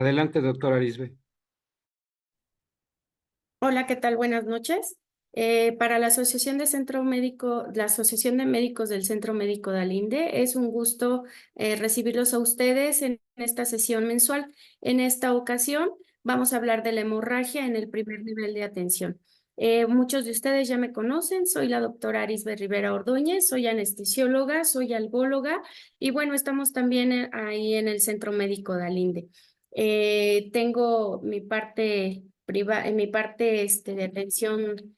Adelante, doctora Arisbe. Hola, ¿qué tal? Buenas noches. Para la Asociación de Centro Médico, la Asociación de Médicos del Centro Médico de Alinde, es un gusto recibirlos a ustedes en esta sesión mensual. En esta ocasión vamos a hablar de la hemorragia en el primer nivel de atención. Muchos de ustedes ya me conocen, soy la doctora Arisbe Rivera Ordóñez, soy anestesióloga, soy algóloga y bueno, estamos también ahí en el Centro Médico de Alinde. Tengo mi parte en mi parte de atención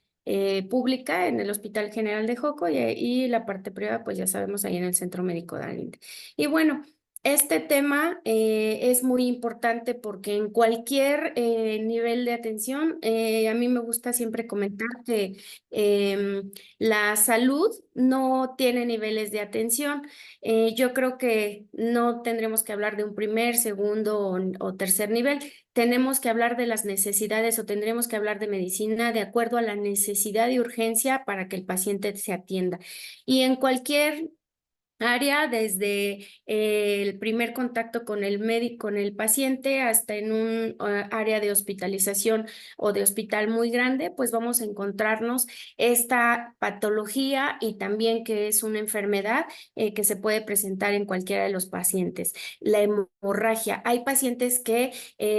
pública en el Hospital General de Joco y la parte privada, pues ya sabemos, ahí en el Centro Médico de Alinde. Y bueno, este tema es muy importante porque en cualquier nivel de atención, a mí me gusta siempre comentar que la salud no tiene niveles de atención. Yo creo que no tendremos que hablar de un primer, segundo o tercer nivel. Tenemos que hablar de las necesidades o tendremos que hablar de medicina de acuerdo a la necesidad y urgencia para que el paciente se atienda. Y en cualquier área, desde el primer contacto con el médico, con el paciente, hasta en un área de hospitalización o de hospital muy grande, pues vamos a encontrarnos esta patología y también que es una enfermedad que se puede presentar en cualquiera de los pacientes. La hemorragia. Hay pacientes que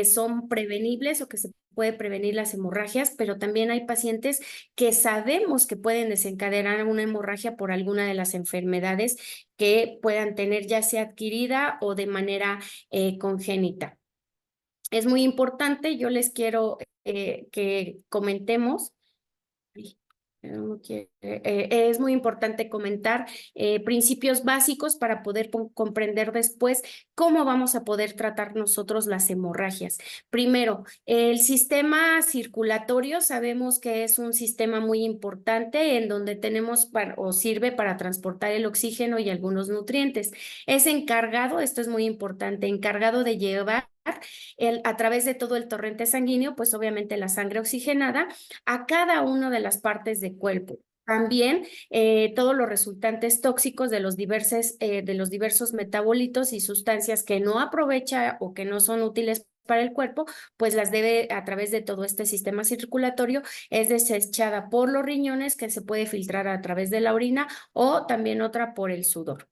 son prevenibles o que se puede prevenir las hemorragias, pero también hay pacientes que sabemos que pueden desencadenar una hemorragia por alguna de las enfermedades que puedan tener ya sea adquirida o de manera congénita. Es muy importante, yo les quiero que comentemos. Ay, no es muy importante comentar principios básicos para poder comprender después cómo vamos a poder tratar nosotros las hemorragias. Primero, el sistema circulatorio sabemos que es un sistema muy importante en donde tenemos o sirve para transportar el oxígeno y algunos nutrientes. Es encargado, esto es muy importante, encargado de llevar a través de todo el torrente sanguíneo, pues obviamente la sangre oxigenada a cada una de las partes del cuerpo. También todos los resultantes tóxicos de los diversos metabolitos y sustancias que no aprovecha o que no son útiles para el cuerpo, pues las debe a través de todo este sistema circulatorio, es desechada por los riñones que se puede filtrar a través de la orina o también otra por el sudor.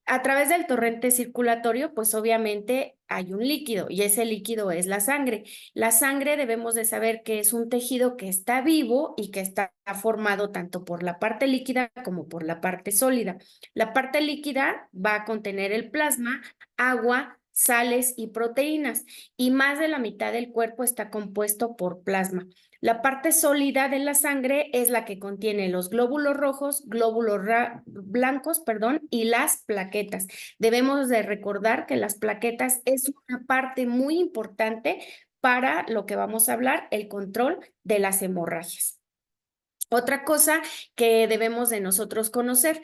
A través del torrente circulatorio, pues obviamente hay un líquido y ese líquido es la sangre. La sangre debemos de saber que es un tejido que está vivo y que está formado tanto por la parte líquida como por la parte sólida. La parte líquida va a contener el plasma, agua, sales y proteínas y más de la mitad del cuerpo está compuesto por plasma. La parte sólida de la sangre es la que contiene los glóbulos rojos, glóbulos blancos, perdón, y las plaquetas. Debemos de recordar que las plaquetas es una parte muy importante para lo que vamos a hablar, el control de las hemorragias. Otra cosa que debemos de nosotros conocer,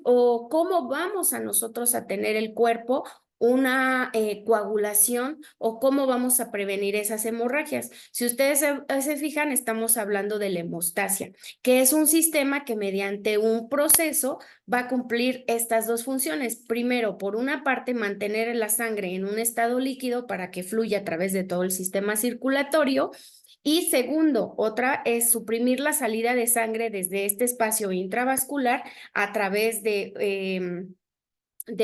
cómo vamos a nosotros a tener el cuerpo una coagulación o cómo vamos a prevenir esas hemorragias. Si ustedes se fijan, estamos hablando de la hemostasia, que es un sistema que mediante un proceso va a cumplir estas dos funciones. Primero, por una parte, mantener la sangre en un estado líquido para que fluya a través de todo el sistema circulatorio. Y segundo, otra es suprimir la salida de sangre desde este espacio intravascular a través de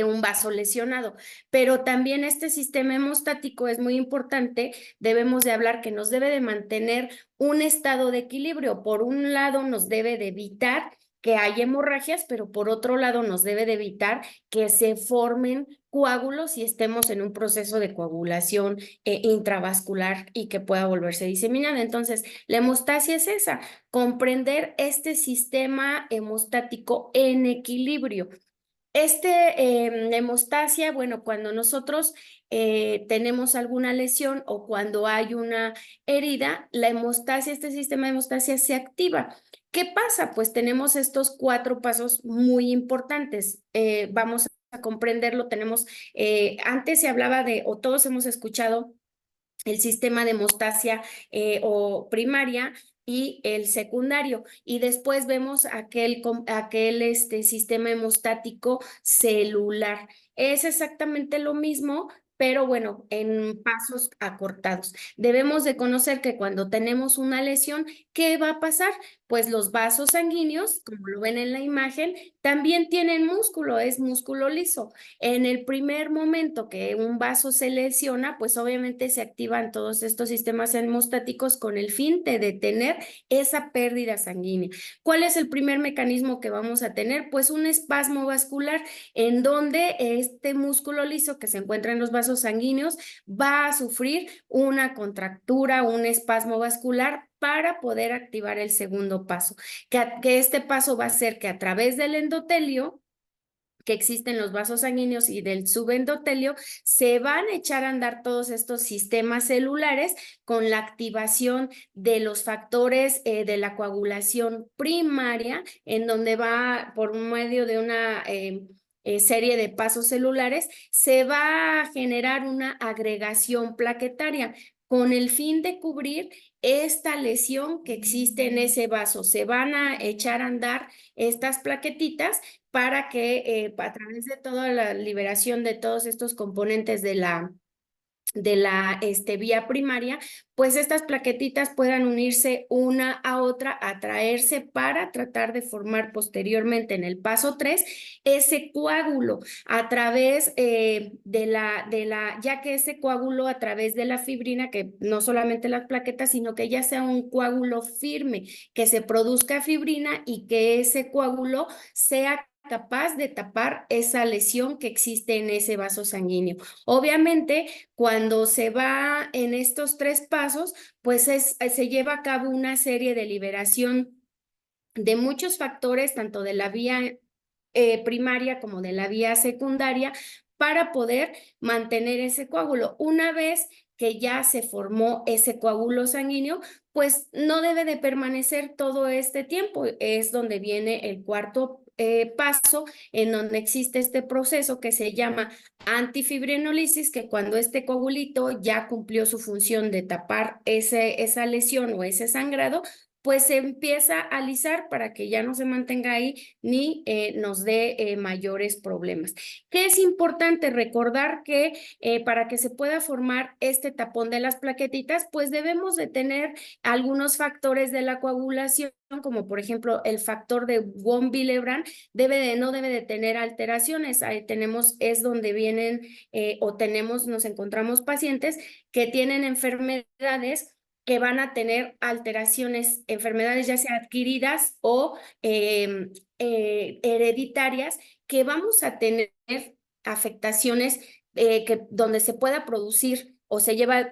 un vaso lesionado. Pero también este sistema hemostático es muy importante. Debemos de hablar que nos debe de mantener un estado de equilibrio. Por un lado, nos debe de evitar que haya hemorragias, pero por otro lado nos debe de evitar que se formen coágulos y estemos en un proceso de coagulación intravascular y que pueda volverse diseminada. Entonces, la hemostasia es esa, comprender este sistema hemostático en equilibrio. Hemostasia, bueno, cuando nosotros tenemos alguna lesión o cuando hay una herida, la hemostasia, este sistema de hemostasia se activa. ¿Qué pasa? Pues tenemos estos cuatro pasos muy importantes. Vamos a comprenderlo. Antes se hablaba de, o todos hemos escuchado el sistema de hemostasia o primaria y el secundario. Y después vemos aquel sistema hemostático celular. Es exactamente lo mismo, pero bueno, en pasos acortados. Debemos de conocer que cuando tenemos una lesión, ¿qué va a pasar? Pues los vasos sanguíneos, como lo ven en la imagen, también tienen músculo, es músculo liso. En el primer momento que un vaso se lesiona, pues obviamente se activan todos estos sistemas hemostáticos con el fin de detener esa pérdida sanguínea. ¿Cuál es el primer mecanismo que vamos a tener? Pues un espasmo vascular en donde este músculo liso que se encuentra en los vasos sanguíneos va a sufrir una contractura, un espasmo vascular para poder activar el segundo paso, que este paso va a ser que a través del endotelio que existen los vasos sanguíneos y del subendotelio, se van a echar a andar todos estos sistemas celulares con la activación de los factores de la coagulación primaria, en donde va por medio de una serie de pasos celulares, se va a generar una agregación plaquetaria con el fin de cubrir esta lesión que existe en ese vaso. Se van a echar a andar estas plaquetitas para que a través de toda la liberación de todos estos componentes de la vía primaria, pues estas plaquetitas puedan unirse una a otra, atraerse para tratar de formar posteriormente en el paso 3 ese coágulo a través ya que ese coágulo a través de la fibrina, que no solamente las plaquetas, sino que ya sea un coágulo firme, que se produzca fibrina y que ese coágulo sea capaz de tapar esa lesión que existe en ese vaso sanguíneo. Obviamente, cuando se va en estos tres pasos, pues se lleva a cabo una serie de liberación de muchos factores, tanto de la vía primaria como de la vía secundaria, para poder mantener ese coágulo. Una vez que ya se formó ese coágulo sanguíneo, pues no debe de permanecer todo este tiempo. Es donde viene el cuarto paso, en donde existe este proceso que se llama antifibrinólisis, que cuando este coagulito ya cumplió su función de tapar esa lesión o ese sangrado, pues se empieza a alisar para que ya no se mantenga ahí ni nos dé mayores problemas. ¿Qué es importante? Recordar que para que se pueda formar este tapón de las plaquetitas, pues debemos de tener algunos factores de la coagulación, como por ejemplo el factor de von Willebrand, no debe de tener alteraciones. Ahí tenemos, es donde vienen nos encontramos pacientes que tienen enfermedades que van a tener alteraciones, enfermedades ya sea adquiridas o hereditarias, que vamos a tener afectaciones donde se pueda producir o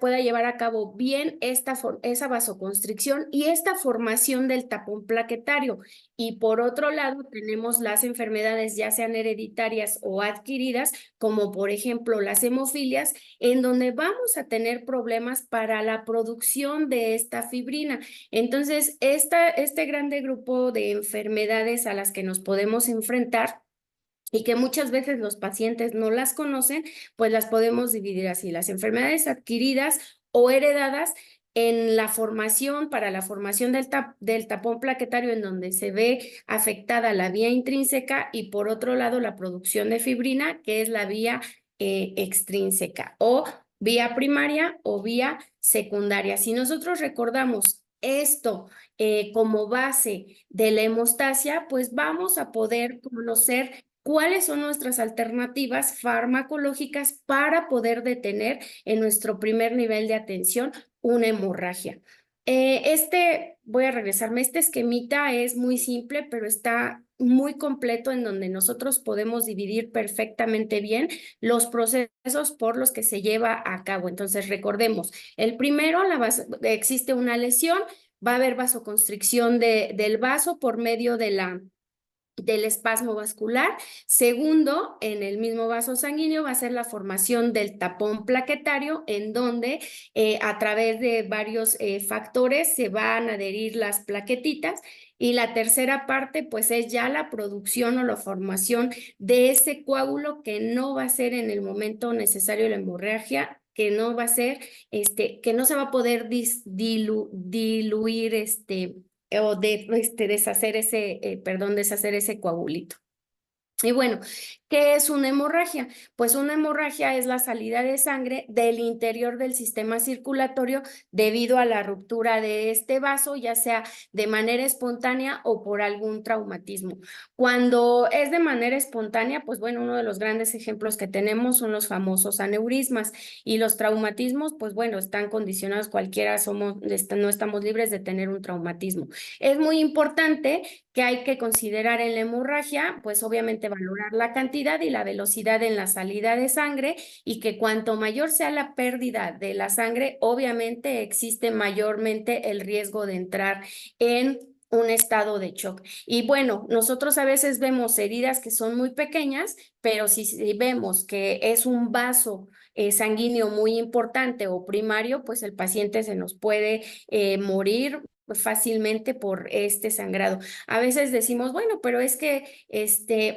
pueda llevar a cabo bien esa vasoconstricción y esta formación del tapón plaquetario. Y por otro lado, tenemos las enfermedades ya sean hereditarias o adquiridas, como por ejemplo las hemofilias, en donde vamos a tener problemas para la producción de esta fibrina. Entonces, este grande grupo de enfermedades a las que nos podemos enfrentar y que muchas veces los pacientes no las conocen, pues las podemos dividir así: las enfermedades adquiridas o heredadas en para la formación del tapón plaquetario, en donde se ve afectada la vía intrínseca, y por otro lado la producción de fibrina, que es la vía extrínseca, o vía primaria o vía secundaria. Si nosotros recordamos esto como base de la hemostasia, pues vamos a poder conocer cuáles son nuestras alternativas farmacológicas para poder detener en nuestro primer nivel de atención una hemorragia. Voy a regresarme, este esquemita es muy simple, pero está muy completo, en donde nosotros podemos dividir perfectamente bien los procesos por los que se lleva a cabo. Entonces, recordemos, el primero, existe una lesión, va a haber vasoconstricción del vaso por medio del espasmo vascular. Segundo, en el mismo vaso sanguíneo va a ser la formación del tapón plaquetario, en donde a través de varios factores se van a adherir las plaquetitas. Y la tercera parte, pues es ya la producción o la formación de ese coágulo, que no va a ser en el momento necesario de la hemorragia, que no va a ser, que no se va a poder diluir o deshacer deshacer ese coagulito. Y bueno, ¿Qué es una hemorragia? Pues una hemorragia es la salida de sangre del interior del sistema circulatorio debido a la ruptura de este vaso, ya sea de manera espontánea o por algún traumatismo. Cuando es de manera espontánea, pues bueno, uno de los grandes ejemplos que tenemos son los famosos aneurismas, y los traumatismos, pues bueno, están condicionados, cualquiera somos, no estamos libres de tener un traumatismo. Es muy importante que hay que considerar en la hemorragia, pues obviamente valorar la cantidad y la velocidad en la salida de sangre, y que cuanto mayor sea la pérdida de la sangre, obviamente existe mayormente el riesgo de entrar en un estado de shock. Y bueno, nosotros a veces vemos heridas que son muy pequeñas, pero si vemos que es un vaso sanguíneo muy importante o primario, pues el paciente se nos puede morir fácilmente por este sangrado. A veces decimos, bueno, pero es que,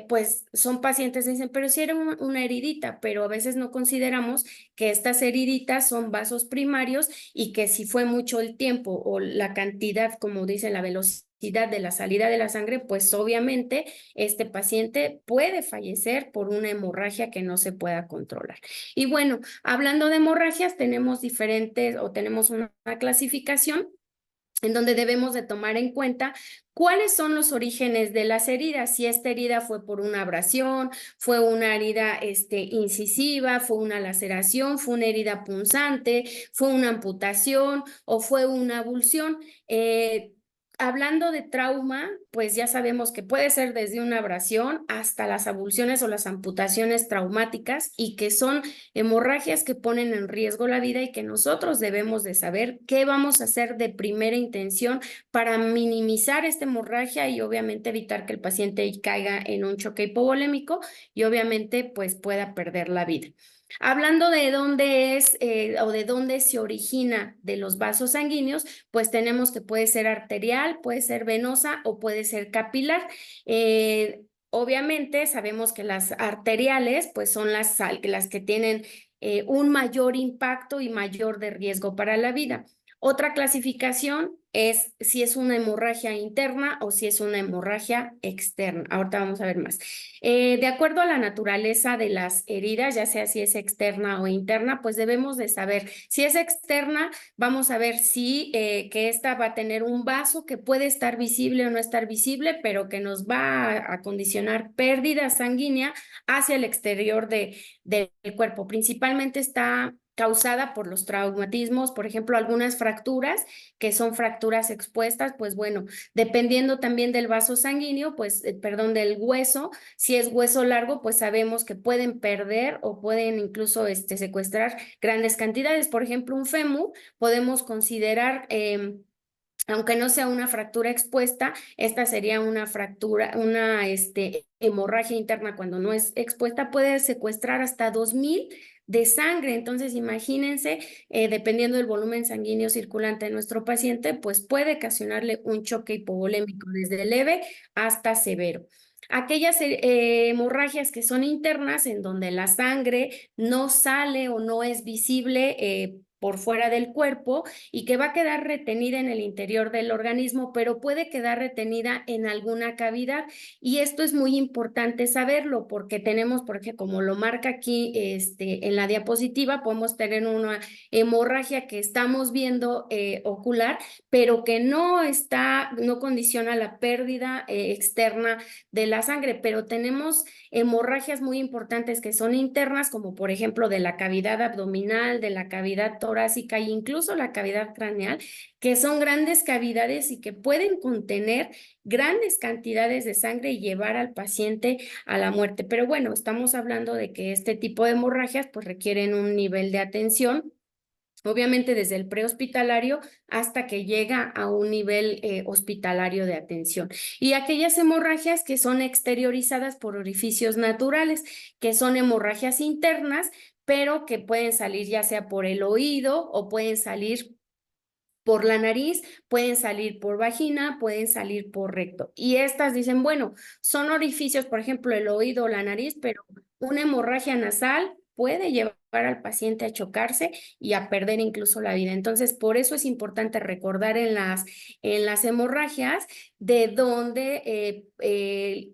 pues son pacientes, dicen, pero si era una heridita, pero a veces no consideramos que estas heriditas son vasos primarios, y que si fue mucho el tiempo o la cantidad, como dice, la velocidad de la salida de la sangre, pues obviamente este paciente puede fallecer por una hemorragia que no se pueda controlar. Y bueno, hablando de hemorragias, tenemos diferentes o tenemos una clasificación en donde debemos de tomar en cuenta cuáles son los orígenes de las heridas. Si esta herida fue por una abrasión, fue una herida incisiva, fue una laceración, fue una herida punzante, fue una amputación o fue una abulsión. Hablando de trauma, pues ya sabemos que puede ser desde una abrasión hasta las abulsiones o las amputaciones traumáticas, y que son hemorragias que ponen en riesgo la vida, y que nosotros debemos de saber qué vamos a hacer de primera intención para minimizar esta hemorragia y obviamente evitar que el paciente caiga en un choque hipovolémico y obviamente pues pueda perder la vida. Hablando de dónde es o de dónde se origina de los vasos sanguíneos, pues tenemos que puede ser arterial, puede ser venosa o puede ser capilar. Obviamente sabemos que las arteriales pues son las que tienen un mayor impacto y mayor de riesgo para la vida. Otra clasificación es si es una hemorragia interna o si es una hemorragia externa. Ahorita vamos a ver más. De acuerdo a la naturaleza de las heridas, ya sea si es externa o interna, pues debemos de saber. Si es externa, vamos a ver si que esta va a tener un vaso que puede estar visible o no estar visible, pero que nos va a condicionar pérdida sanguínea hacia el exterior del cuerpo. Principalmente está causada por los traumatismos, por ejemplo, algunas fracturas que son fracturas expuestas, pues bueno, dependiendo también del vaso sanguíneo, pues, perdón, del hueso, si es hueso largo, pues sabemos que pueden perder o pueden incluso secuestrar grandes cantidades. Por ejemplo, un fémur podemos considerar aunque no sea una fractura expuesta, esta sería una fractura, una hemorragia interna cuando no es expuesta, puede secuestrar hasta 2,000 de sangre. Entonces, imagínense, dependiendo del volumen sanguíneo circulante de nuestro paciente, pues puede ocasionarle un choque hipovolémico desde leve hasta severo. Aquellas hemorragias que son internas, en donde la sangre no sale o no es visible por fuera del cuerpo, y que va a quedar retenida en el interior del organismo, pero puede quedar retenida en alguna cavidad. Y esto es muy importante saberlo, porque tenemos, porque como lo marca aquí en la diapositiva, podemos tener una hemorragia que estamos viendo ocular, pero que no condiciona la pérdida externa de la sangre, pero tenemos hemorragias muy importantes que son internas, como por ejemplo de la cavidad abdominal, de la cavidad torácica e incluso la cavidad craneal, que son grandes cavidades y que pueden contener grandes cantidades de sangre y llevar al paciente a la muerte. Pero bueno, estamos hablando de que este tipo de hemorragias pues requieren un nivel de atención, obviamente desde el prehospitalario hasta que llega a un nivel hospitalario de atención. Y aquellas hemorragias que son exteriorizadas por orificios naturales, que son hemorragias internas, pero que pueden salir ya sea por el oído o pueden salir por la nariz, pueden salir por vagina, pueden salir por recto. Y estas dicen, bueno, son orificios, por ejemplo, el oído o la nariz, pero una hemorragia nasal puede llevar al paciente a chocarse y a perder incluso la vida. Entonces, por eso es importante recordar en las hemorragias de dónde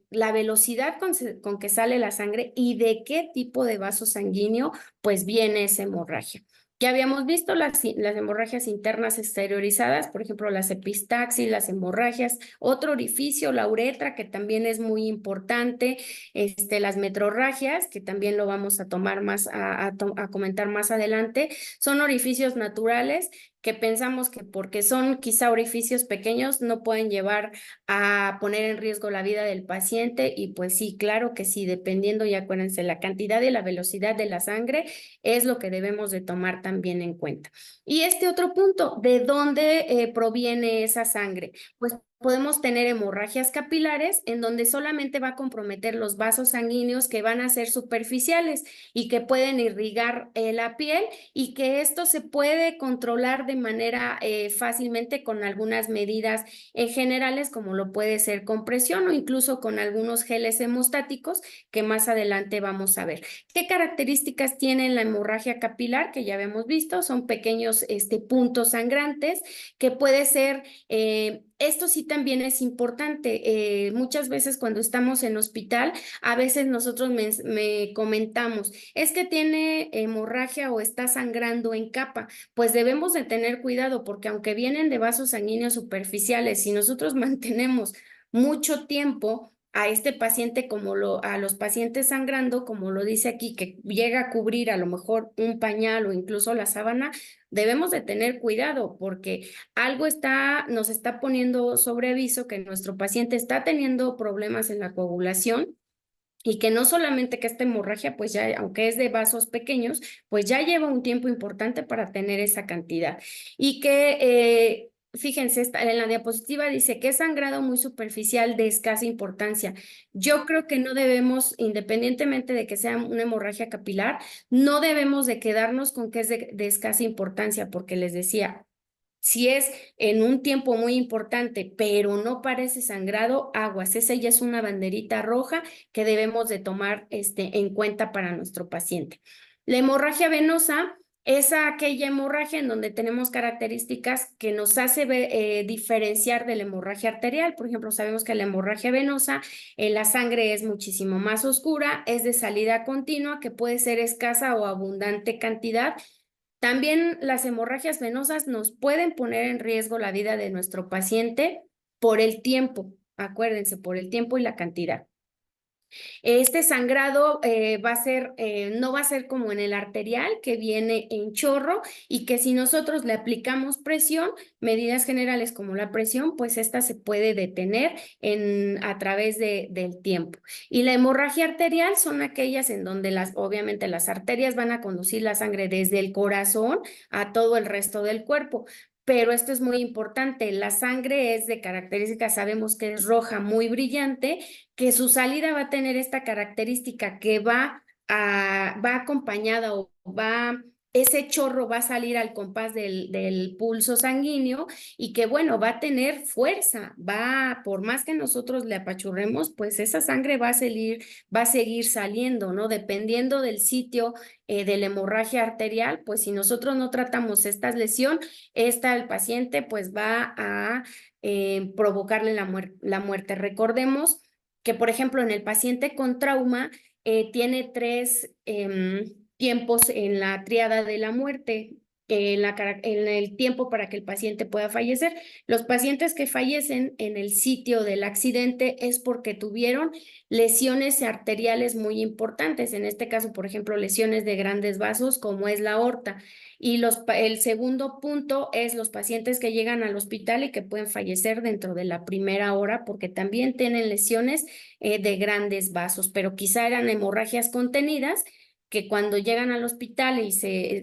la velocidad con que sale la sangre y de qué tipo de vaso sanguíneo pues viene esa hemorragia. Ya habíamos visto las hemorragias internas exteriorizadas, por ejemplo, las epistaxis, las hemorragias, otro orificio, la uretra, que también es muy importante, las metrorragias, que también lo vamos a tomar a comentar más adelante, son orificios naturales que pensamos que porque son quizá orificios pequeños no pueden llevar a poner en riesgo la vida del paciente y pues sí, claro que sí, dependiendo, y acuérdense, la cantidad y la velocidad de la sangre es lo que debemos de tomar también en cuenta. Y este otro punto, ¿de dónde proviene esa sangre? Pues podemos tener hemorragias capilares en donde solamente va a comprometer los vasos sanguíneos que van a ser superficiales y que pueden irrigar la piel y que esto se puede controlar de manera fácilmente con algunas medidas generales como lo puede ser compresión o incluso con algunos geles hemostáticos que más adelante vamos a ver. ¿Qué características tiene la hemorragia capilar? Que ya habíamos visto, son pequeños puntos sangrantes que puede ser esto sí también es importante. Muchas veces cuando estamos en hospital, a veces nosotros me comentamos, es que tiene hemorragia o está sangrando en capa. Pues debemos de tener cuidado porque aunque vienen de vasos sanguíneos superficiales, si nosotros mantenemos mucho tiempo a este paciente a los pacientes sangrando, como lo dice aquí, que llega a cubrir a lo mejor un pañal o incluso la sábana, debemos de tener cuidado porque algo nos está poniendo sobre aviso que nuestro paciente está teniendo problemas en la coagulación y que no solamente que esta hemorragia, pues ya, aunque es de vasos pequeños, pues ya lleva un tiempo importante para tener esa cantidad. Y que, fíjense, en la diapositiva dice que es sangrado muy superficial de escasa importancia. Yo creo que no debemos, independientemente de que sea una hemorragia capilar, no debemos de quedarnos con que es de escasa importancia, porque les decía, si es en un tiempo muy importante, pero no parece sangrado, aguas. Esa ya es una banderita roja que debemos de tomar en cuenta para nuestro paciente. La hemorragia venosa es aquella hemorragia en donde tenemos características que nos hace diferenciar de la hemorragia arterial. Por ejemplo, sabemos que la hemorragia venosa, la sangre es muchísimo más oscura, es de salida continua, que puede ser escasa o abundante cantidad. También las hemorragias venosas nos pueden poner en riesgo la vida de nuestro paciente por el tiempo, acuérdense, por el tiempo y la cantidad. Este sangrado no va a ser como en el arterial, que viene en chorro y que si nosotros le aplicamos presión, medidas generales como la presión, pues esta se puede detener a través del tiempo. Y la hemorragia arterial son aquellas en donde obviamente las arterias van a conducir la sangre desde el corazón a todo el resto del cuerpo. Pero esto es muy importante, la sangre es de características, sabemos que es roja, muy brillante, que su salida va a tener esta característica que va acompañada ese chorro va a salir al compás del pulso sanguíneo y que bueno, va a tener fuerza, por más que nosotros le apachurremos, pues esa sangre va a seguir saliendo, ¿no? Dependiendo del sitio de la hemorragia arterial, pues si nosotros no tratamos esta lesión, el paciente pues va a provocarle la muerte. Recordemos que, por ejemplo, en el paciente con trauma tiene tres tiempos en la tríada de la muerte, en el tiempo para que el paciente pueda fallecer. Los pacientes que fallecen en el sitio del accidente es porque tuvieron lesiones arteriales muy importantes, en este caso, por ejemplo, lesiones de grandes vasos como es la aorta. Y el segundo punto es los pacientes que llegan al hospital y que pueden fallecer dentro de la primera hora porque también tienen lesiones de grandes vasos, pero quizá eran hemorragias contenidas que cuando llegan al hospital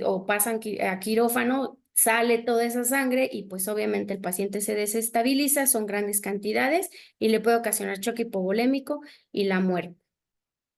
o pasan a quirófano, sale toda esa sangre y pues obviamente el paciente se desestabiliza, son grandes cantidades y le puede ocasionar choque hipovolémico y la muerte.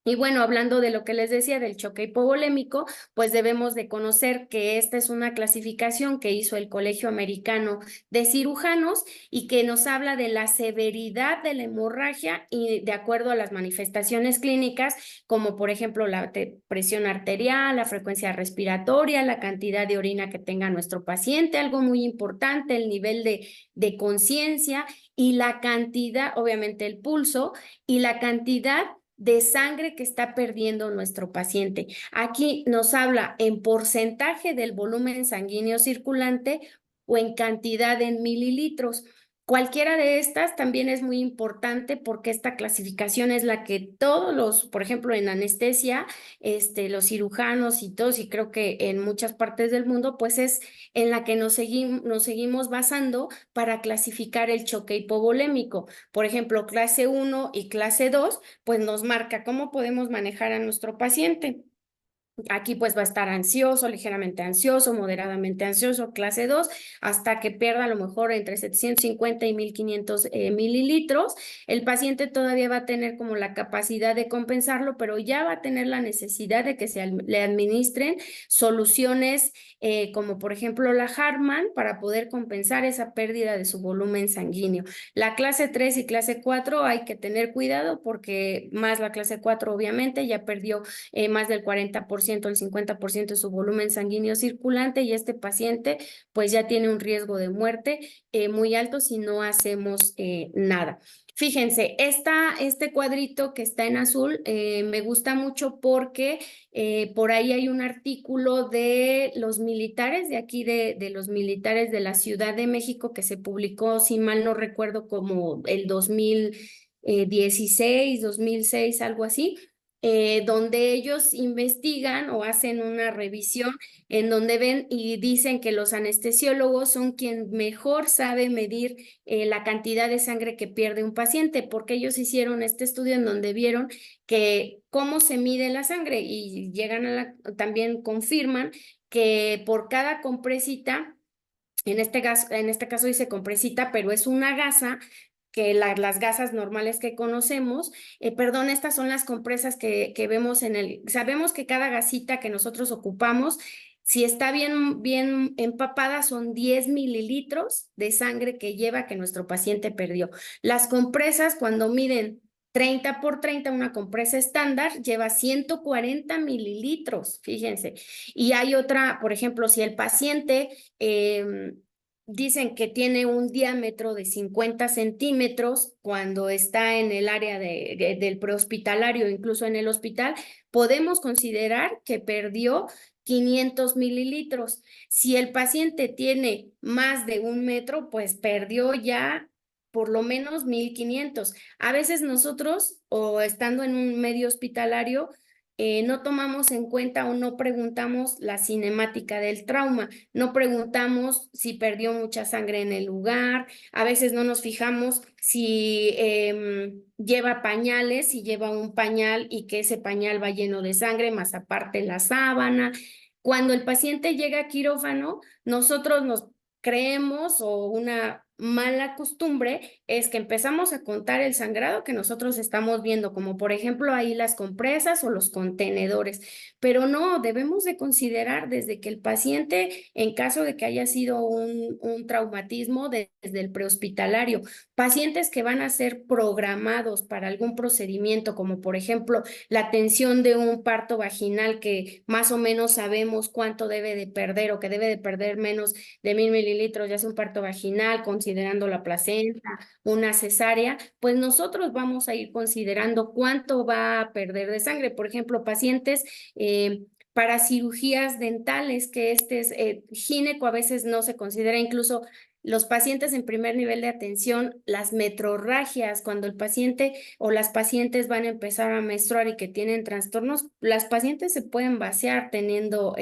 Y bueno, hablando de lo que les decía del choque hipovolémico, pues debemos de conocer que esta es una clasificación que hizo el Colegio Americano de Cirujanos y que nos habla de la severidad de la hemorragia y de acuerdo a las manifestaciones clínicas, como por ejemplo la presión arterial, la frecuencia respiratoria, la cantidad de orina que tenga nuestro paciente, algo muy importante, el nivel de conciencia y la cantidad, obviamente el pulso y la cantidad de sangre que está perdiendo nuestro paciente. Aquí nos habla en porcentaje del volumen sanguíneo circulante o en cantidad en mililitros. Cualquiera de estas también es muy importante porque esta clasificación es la que todos los, por ejemplo, en anestesia, los cirujanos y todos, y creo que en muchas partes del mundo, pues es en la que nos seguimos basando para clasificar el choque hipovolémico. Por ejemplo, clase 1 y clase 2 pues nos marca cómo podemos manejar a nuestro paciente. Aquí pues va a estar ansioso, ligeramente ansioso, moderadamente ansioso, clase 2 hasta que pierda a lo mejor entre 750 y 1500 mililitros. El paciente todavía va a tener como la capacidad de compensarlo, pero ya va a tener la necesidad de que le administren soluciones como por ejemplo la Hartmann para poder compensar esa pérdida de su volumen sanguíneo. La clase 3 y clase 4 hay que tener cuidado porque más la clase 4 obviamente ya perdió más del 40%, el 50% de su volumen sanguíneo circulante y este paciente pues ya tiene un riesgo de muerte muy alto si no hacemos nada. Fíjense, este cuadrito que está en azul me gusta mucho porque por ahí hay un artículo de los militares, de aquí de los militares de la Ciudad de México que se publicó, si mal no recuerdo, como el 2016, 2006, algo así, donde ellos investigan o hacen una revisión en donde ven y dicen que los anestesiólogos son quien mejor sabe medir la cantidad de sangre que pierde un paciente, porque ellos hicieron este estudio en donde vieron que cómo se mide la sangre y llegan también confirman que por cada compresita, en este caso dice compresita, pero es una gasa que las gasas normales que conocemos, perdón, estas son las compresas que vemos sabemos que cada gasita que nosotros ocupamos, si está bien empapada, son 10 mililitros de sangre que lleva que nuestro paciente perdió. Las compresas, cuando miden 30 por 30, una compresa estándar lleva 140 mililitros, fíjense. Y hay otra, por ejemplo, si el paciente dicen que tiene un diámetro de 50 centímetros cuando está en el área del prehospitalario, incluso en el hospital, podemos considerar que perdió 500 mililitros. Si el paciente tiene más de 1 metro, pues perdió ya por lo menos 1500. A veces nosotros, o estando en un medio hospitalario, no tomamos en cuenta o no preguntamos la cinemática del trauma, no preguntamos si perdió mucha sangre en el lugar, a veces no nos fijamos si lleva pañales, si lleva un pañal y que ese pañal va lleno de sangre, más aparte la sábana. Cuando el paciente llega a quirófano, nosotros nos creemos o una mala costumbre es que empezamos a contar el sangrado que nosotros estamos viendo, como por ejemplo ahí las compresas o los contenedores, pero no, debemos de considerar desde que el paciente, en caso de que haya sido un traumatismo desde el prehospitalario, pacientes que van a ser programados para algún procedimiento, como por ejemplo la atención de un parto vaginal que más o menos sabemos cuánto debe de perder o que debe de perder menos de 1000 mililitros, ya sea un parto vaginal, considerando la placenta, una cesárea, pues nosotros vamos a ir considerando cuánto va a perder de sangre. Por ejemplo, pacientes para cirugías dentales, que este es gineco, a veces no se considera, incluso los pacientes en primer nivel de atención, las metrorragias, cuando el paciente o las pacientes van a empezar a menstruar y que tienen trastornos, las pacientes se pueden vaciar teniendo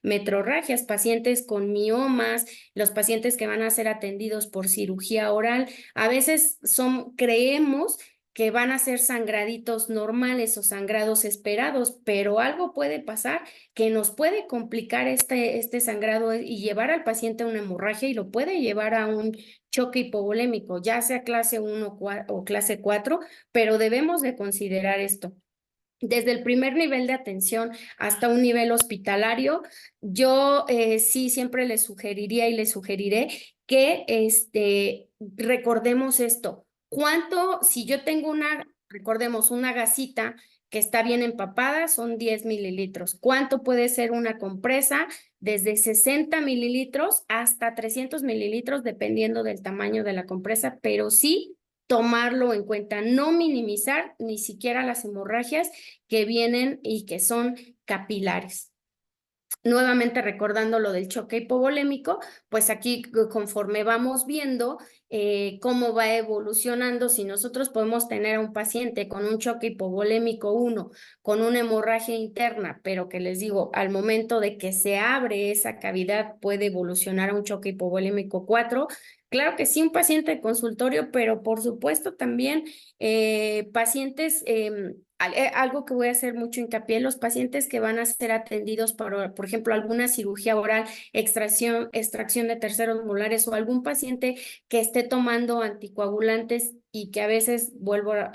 metrorragias, pacientes con miomas, los pacientes que van a ser atendidos por cirugía oral, a veces creemos que van a ser sangraditos normales o sangrados esperados, pero algo puede pasar que nos puede complicar este sangrado y llevar al paciente a una hemorragia y lo puede llevar a un choque hipovolémico, ya sea clase 1 o clase 4, pero debemos de considerar esto. desde el primer nivel de atención hasta un nivel hospitalario, yo sí siempre les sugeriría y les sugeriré que recordemos esto. ¿Cuánto, si yo tengo recordemos, una gasita que está bien empapada, son 10 mililitros? ¿Cuánto puede ser una compresa? Desde 60 mililitros hasta 300 mililitros, dependiendo del tamaño de la compresa, pero sí tomarlo en cuenta, no minimizar ni siquiera las hemorragias que vienen y que son capilares. Nuevamente recordando lo del choque hipovolémico, pues aquí conforme vamos viendo cómo va evolucionando, si nosotros podemos tener a un paciente con un choque hipovolémico 1, con una hemorragia interna, pero que les digo, al momento de que se abre esa cavidad puede evolucionar a un choque hipovolémico 4. Claro que sí, un paciente de consultorio, pero por supuesto también pacientes algo que voy a hacer mucho hincapié, los pacientes que van a ser atendidos por ejemplo, alguna cirugía oral, extracción de terceros molares o algún paciente que esté tomando anticoagulantes y que a veces,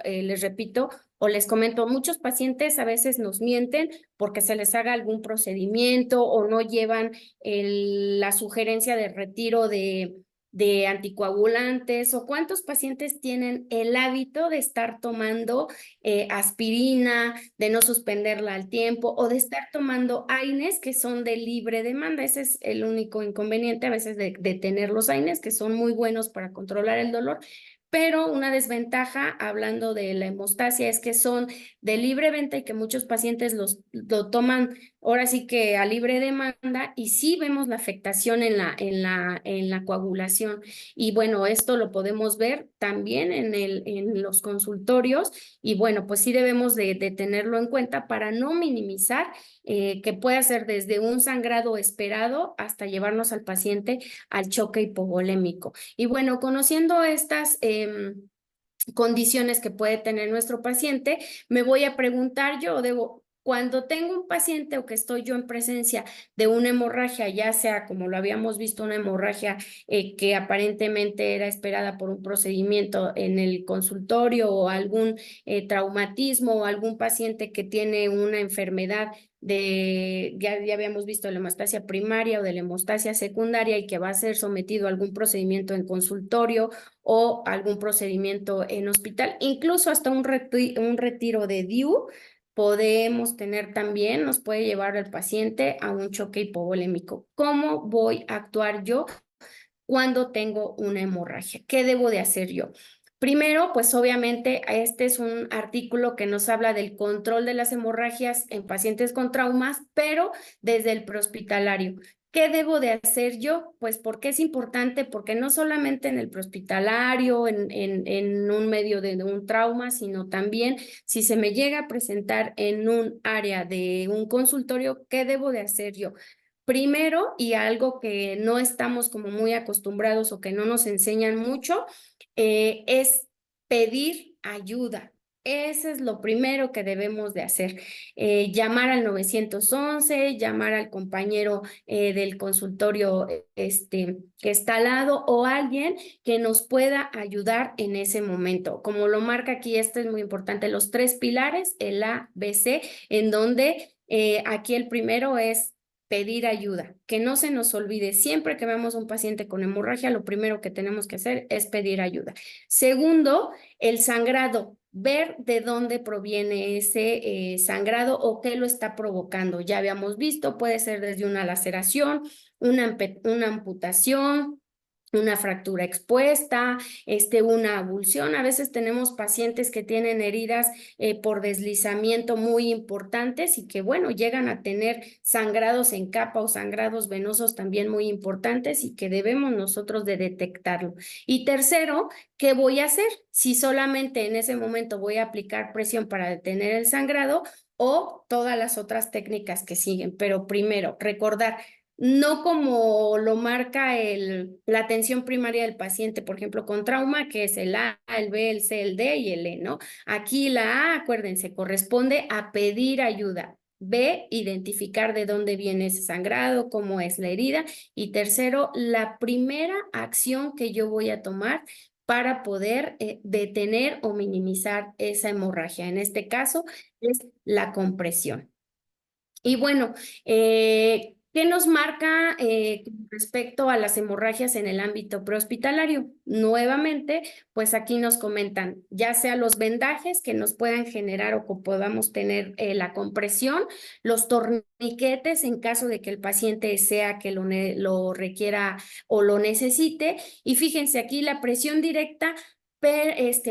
les repito, o les comento, muchos pacientes a veces nos mienten porque se les haga algún procedimiento o no llevan la sugerencia de retiro de anticoagulantes, o cuántos pacientes tienen el hábito de estar tomando aspirina, de no suspenderla al tiempo o de estar tomando AINES que son de libre demanda. Ese es el único inconveniente a veces de tener los AINES, que son muy buenos para controlar el dolor. Pero una desventaja, hablando de la hemostasia, es que son de libre venta y que muchos pacientes lo toman ahora sí que a libre demanda, y sí vemos la afectación en la coagulación. Y bueno, esto lo podemos ver también en los consultorios, y bueno, pues sí debemos de tenerlo en cuenta para no minimizar que puede ser desde un sangrado esperado hasta llevarnos al paciente al choque hipovolémico. Y bueno, conociendo estas condiciones que puede tener nuestro paciente, me voy a preguntar yo, cuando tengo un paciente o que estoy yo en presencia de una hemorragia, ya sea como lo habíamos visto, una hemorragia que aparentemente era esperada por un procedimiento en el consultorio, o algún traumatismo, o algún paciente que tiene una enfermedad ya habíamos visto la hemostasia primaria o de la hemostasia secundaria y que va a ser sometido a algún procedimiento en consultorio o algún procedimiento en hospital, incluso hasta un retiro de DIU, podemos tener también, nos puede llevar al paciente a un choque hipovolémico. ¿Cómo voy a actuar yo cuando tengo una hemorragia? ¿Qué debo de hacer yo? Primero, pues obviamente este es un artículo que nos habla del control de las hemorragias en pacientes con traumas, pero desde el prehospitalario. ¿Qué debo de hacer yo? Pues porque es importante, porque no solamente en el prehospitalario, en un medio de un trauma, sino también si se me llega a presentar en un área de un consultorio, ¿qué debo de hacer yo? Primero, y algo que no estamos como muy acostumbrados o que no nos enseñan mucho, es pedir ayuda. Ese es lo primero que debemos de hacer. Llamar al 911, llamar al compañero del consultorio que está al lado, o alguien que nos pueda ayudar en ese momento. Como lo marca aquí, esto es muy importante, los 3 pilares, el A, B, C, en donde aquí el primero es pedir ayuda, que no se nos olvide, siempre que vemos a un paciente con hemorragia, lo primero que tenemos que hacer es pedir ayuda. Segundo, el sangrado, ver de dónde proviene ese sangrado o qué lo está provocando. Ya habíamos visto, puede ser desde una laceración, una amputación, una fractura expuesta, una avulsión. A veces tenemos pacientes que tienen heridas por deslizamiento muy importantes y que, bueno, llegan a tener sangrados en capa o sangrados venosos también muy importantes y que debemos nosotros de detectarlo. Y tercero, ¿qué voy a hacer? Si solamente en ese momento voy a aplicar presión para detener el sangrado o todas las otras técnicas que siguen. Pero primero, recordar, no como lo marca la atención primaria del paciente, por ejemplo, con trauma, que es el A, el B, el C, el D y el E, ¿no? Aquí la A, acuérdense, corresponde a pedir ayuda. B, identificar de dónde viene ese sangrado, cómo es la herida. Y tercero, la primera acción que yo voy a tomar para poder detener o minimizar esa hemorragia. En este caso es la compresión. Y bueno, ¿qué nos marca con respecto a las hemorragias en el ámbito prehospitalario? Nuevamente, pues aquí nos comentan, ya sea los vendajes que nos puedan generar o que podamos tener la compresión, los torniquetes en caso de que el paciente sea que lo requiera o lo necesite. Y fíjense aquí la presión directa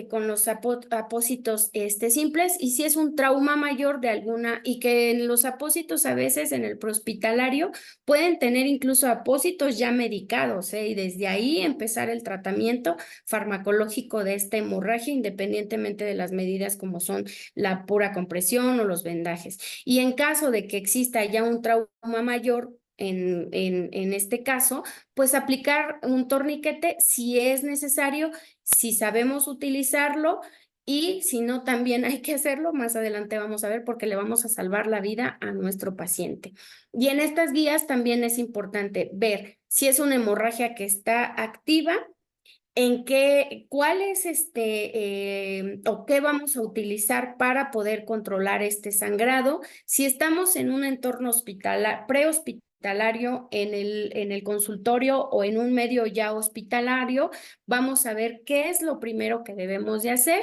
con los apósitos simples, y si es un trauma mayor de alguna, y que en los apósitos a veces en el prehospitalario pueden tener incluso apósitos ya medicados, y desde ahí empezar el tratamiento farmacológico de esta hemorragia, independientemente de las medidas como son la pura compresión o los vendajes. Y en caso de que exista ya un trauma mayor, en este caso, pues aplicar un torniquete si es necesario, si sabemos utilizarlo, y si no, también hay que hacerlo. Más adelante vamos a ver, porque le vamos a salvar la vida a nuestro paciente. Y en estas guías también es importante ver si es una hemorragia que está activa, cuál es o qué vamos a utilizar para poder controlar este sangrado. Si estamos en un entorno prehospitalario, en el consultorio o en un medio ya hospitalario, vamos a ver qué es lo primero que debemos de hacer.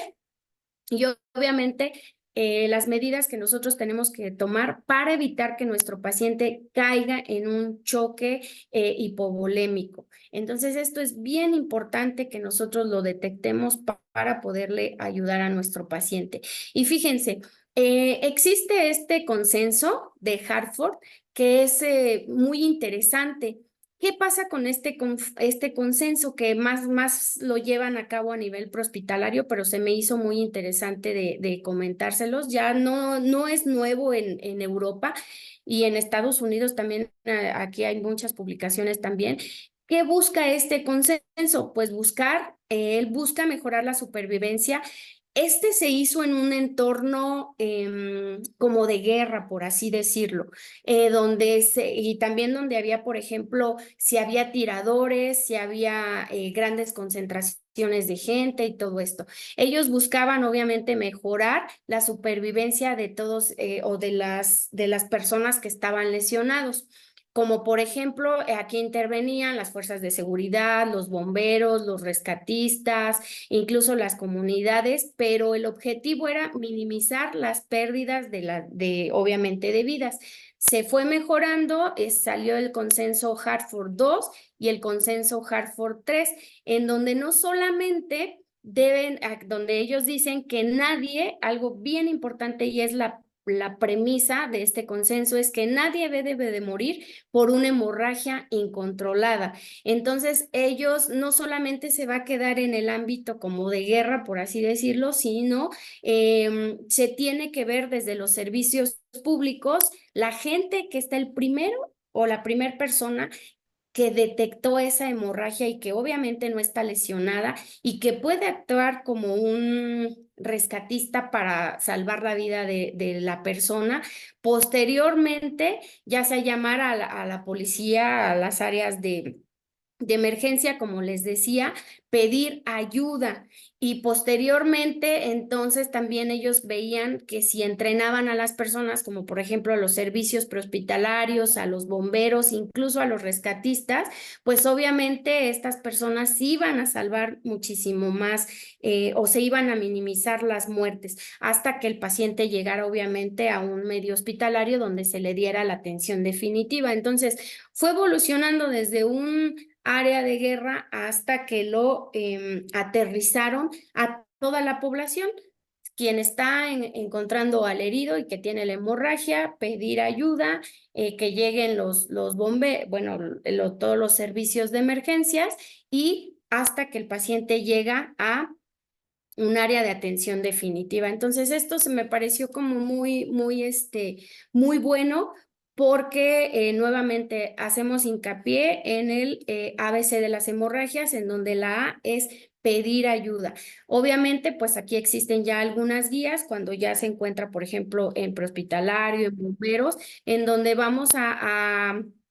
Y obviamente las medidas que nosotros tenemos que tomar para evitar que nuestro paciente caiga en un choque hipovolémico. Entonces, esto es bien importante que nosotros lo detectemos para poderle ayudar a nuestro paciente. Y fíjense, existe este consenso de Hartford que es muy interesante. ¿Qué pasa con este consenso que más lo llevan a cabo a nivel prehospitalario, pero se me hizo muy interesante de comentárselos? Ya no es nuevo en Europa, y en Estados Unidos también, aquí hay muchas publicaciones también. ¿Qué busca este consenso? Pues él busca mejorar la supervivencia. Este se hizo en un entorno como de guerra, por así decirlo, y también donde había, por ejemplo, si había tiradores, si había grandes concentraciones de gente y todo esto. Ellos buscaban obviamente mejorar la supervivencia de todos o de las personas que estaban lesionados. Como por ejemplo, aquí intervenían las fuerzas de seguridad, los bomberos, los rescatistas, incluso las comunidades, pero el objetivo era minimizar las pérdidas obviamente, de vidas. Se fue mejorando, salió el consenso Hartford 2 y el consenso Hartford 3, en donde no solamente donde ellos dicen que nadie, algo bien importante, y es la premisa de este consenso, es que nadie debe de morir por una hemorragia incontrolada. Entonces, ellos no solamente se va a quedar en el ámbito como de guerra, por así decirlo, sino se tiene que ver desde los servicios públicos, la gente que está el primero o la primera persona que detectó esa hemorragia y que obviamente no está lesionada y que puede actuar como un rescatista para salvar la vida de la persona. Posteriormente, ya sea llamar a la policía, a las áreas de emergencia, como les decía, pedir ayuda. Y posteriormente, entonces también ellos veían que si entrenaban a las personas, como por ejemplo a los servicios prehospitalarios, a los bomberos, incluso a los rescatistas, pues obviamente estas personas iban a salvar muchísimo más, o se iban a minimizar las muertes hasta que el paciente llegara obviamente a un medio hospitalario donde se le diera la atención definitiva. Entonces, fue evolucionando desde un área de guerra hasta que lo aterrizaron a toda la población. Quien está encontrando al herido y que tiene la hemorragia, pedir ayuda, que lleguen los bomberos, bueno, todos los servicios de emergencias, y hasta que el paciente llega a un área de atención definitiva. Entonces, esto se me pareció como muy bueno, porque nuevamente hacemos hincapié en el ABC de las hemorragias, en donde la A es pedir ayuda. Obviamente, pues aquí existen ya algunas guías cuando ya se encuentra, por ejemplo, en prehospitalario, en bomberos, en donde vamos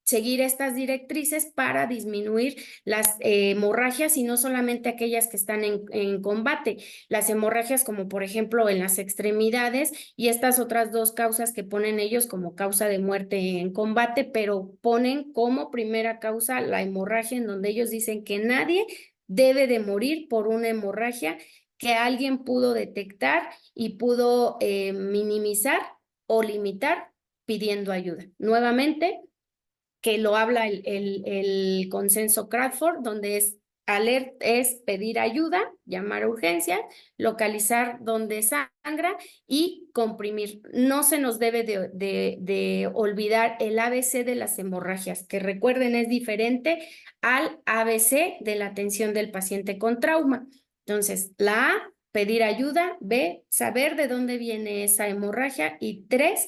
seguir estas directrices para disminuir las hemorragias y no solamente aquellas que están en combate, las hemorragias como por ejemplo en las extremidades y estas otras dos causas que ponen ellos como causa de muerte en combate, pero ponen como primera causa la hemorragia en donde ellos dicen que nadie debe de morir por una hemorragia que alguien pudo detectar y pudo minimizar o limitar pidiendo ayuda. Nuevamente, que lo habla el consenso Crawford, donde es alert es pedir ayuda, llamar a urgencia, localizar donde sangra y comprimir. No se nos debe de olvidar el ABC de las hemorragias, que recuerden es diferente al ABC de la atención del paciente con trauma. Entonces, la A, pedir ayuda; B, saber de dónde viene esa hemorragia; y 3,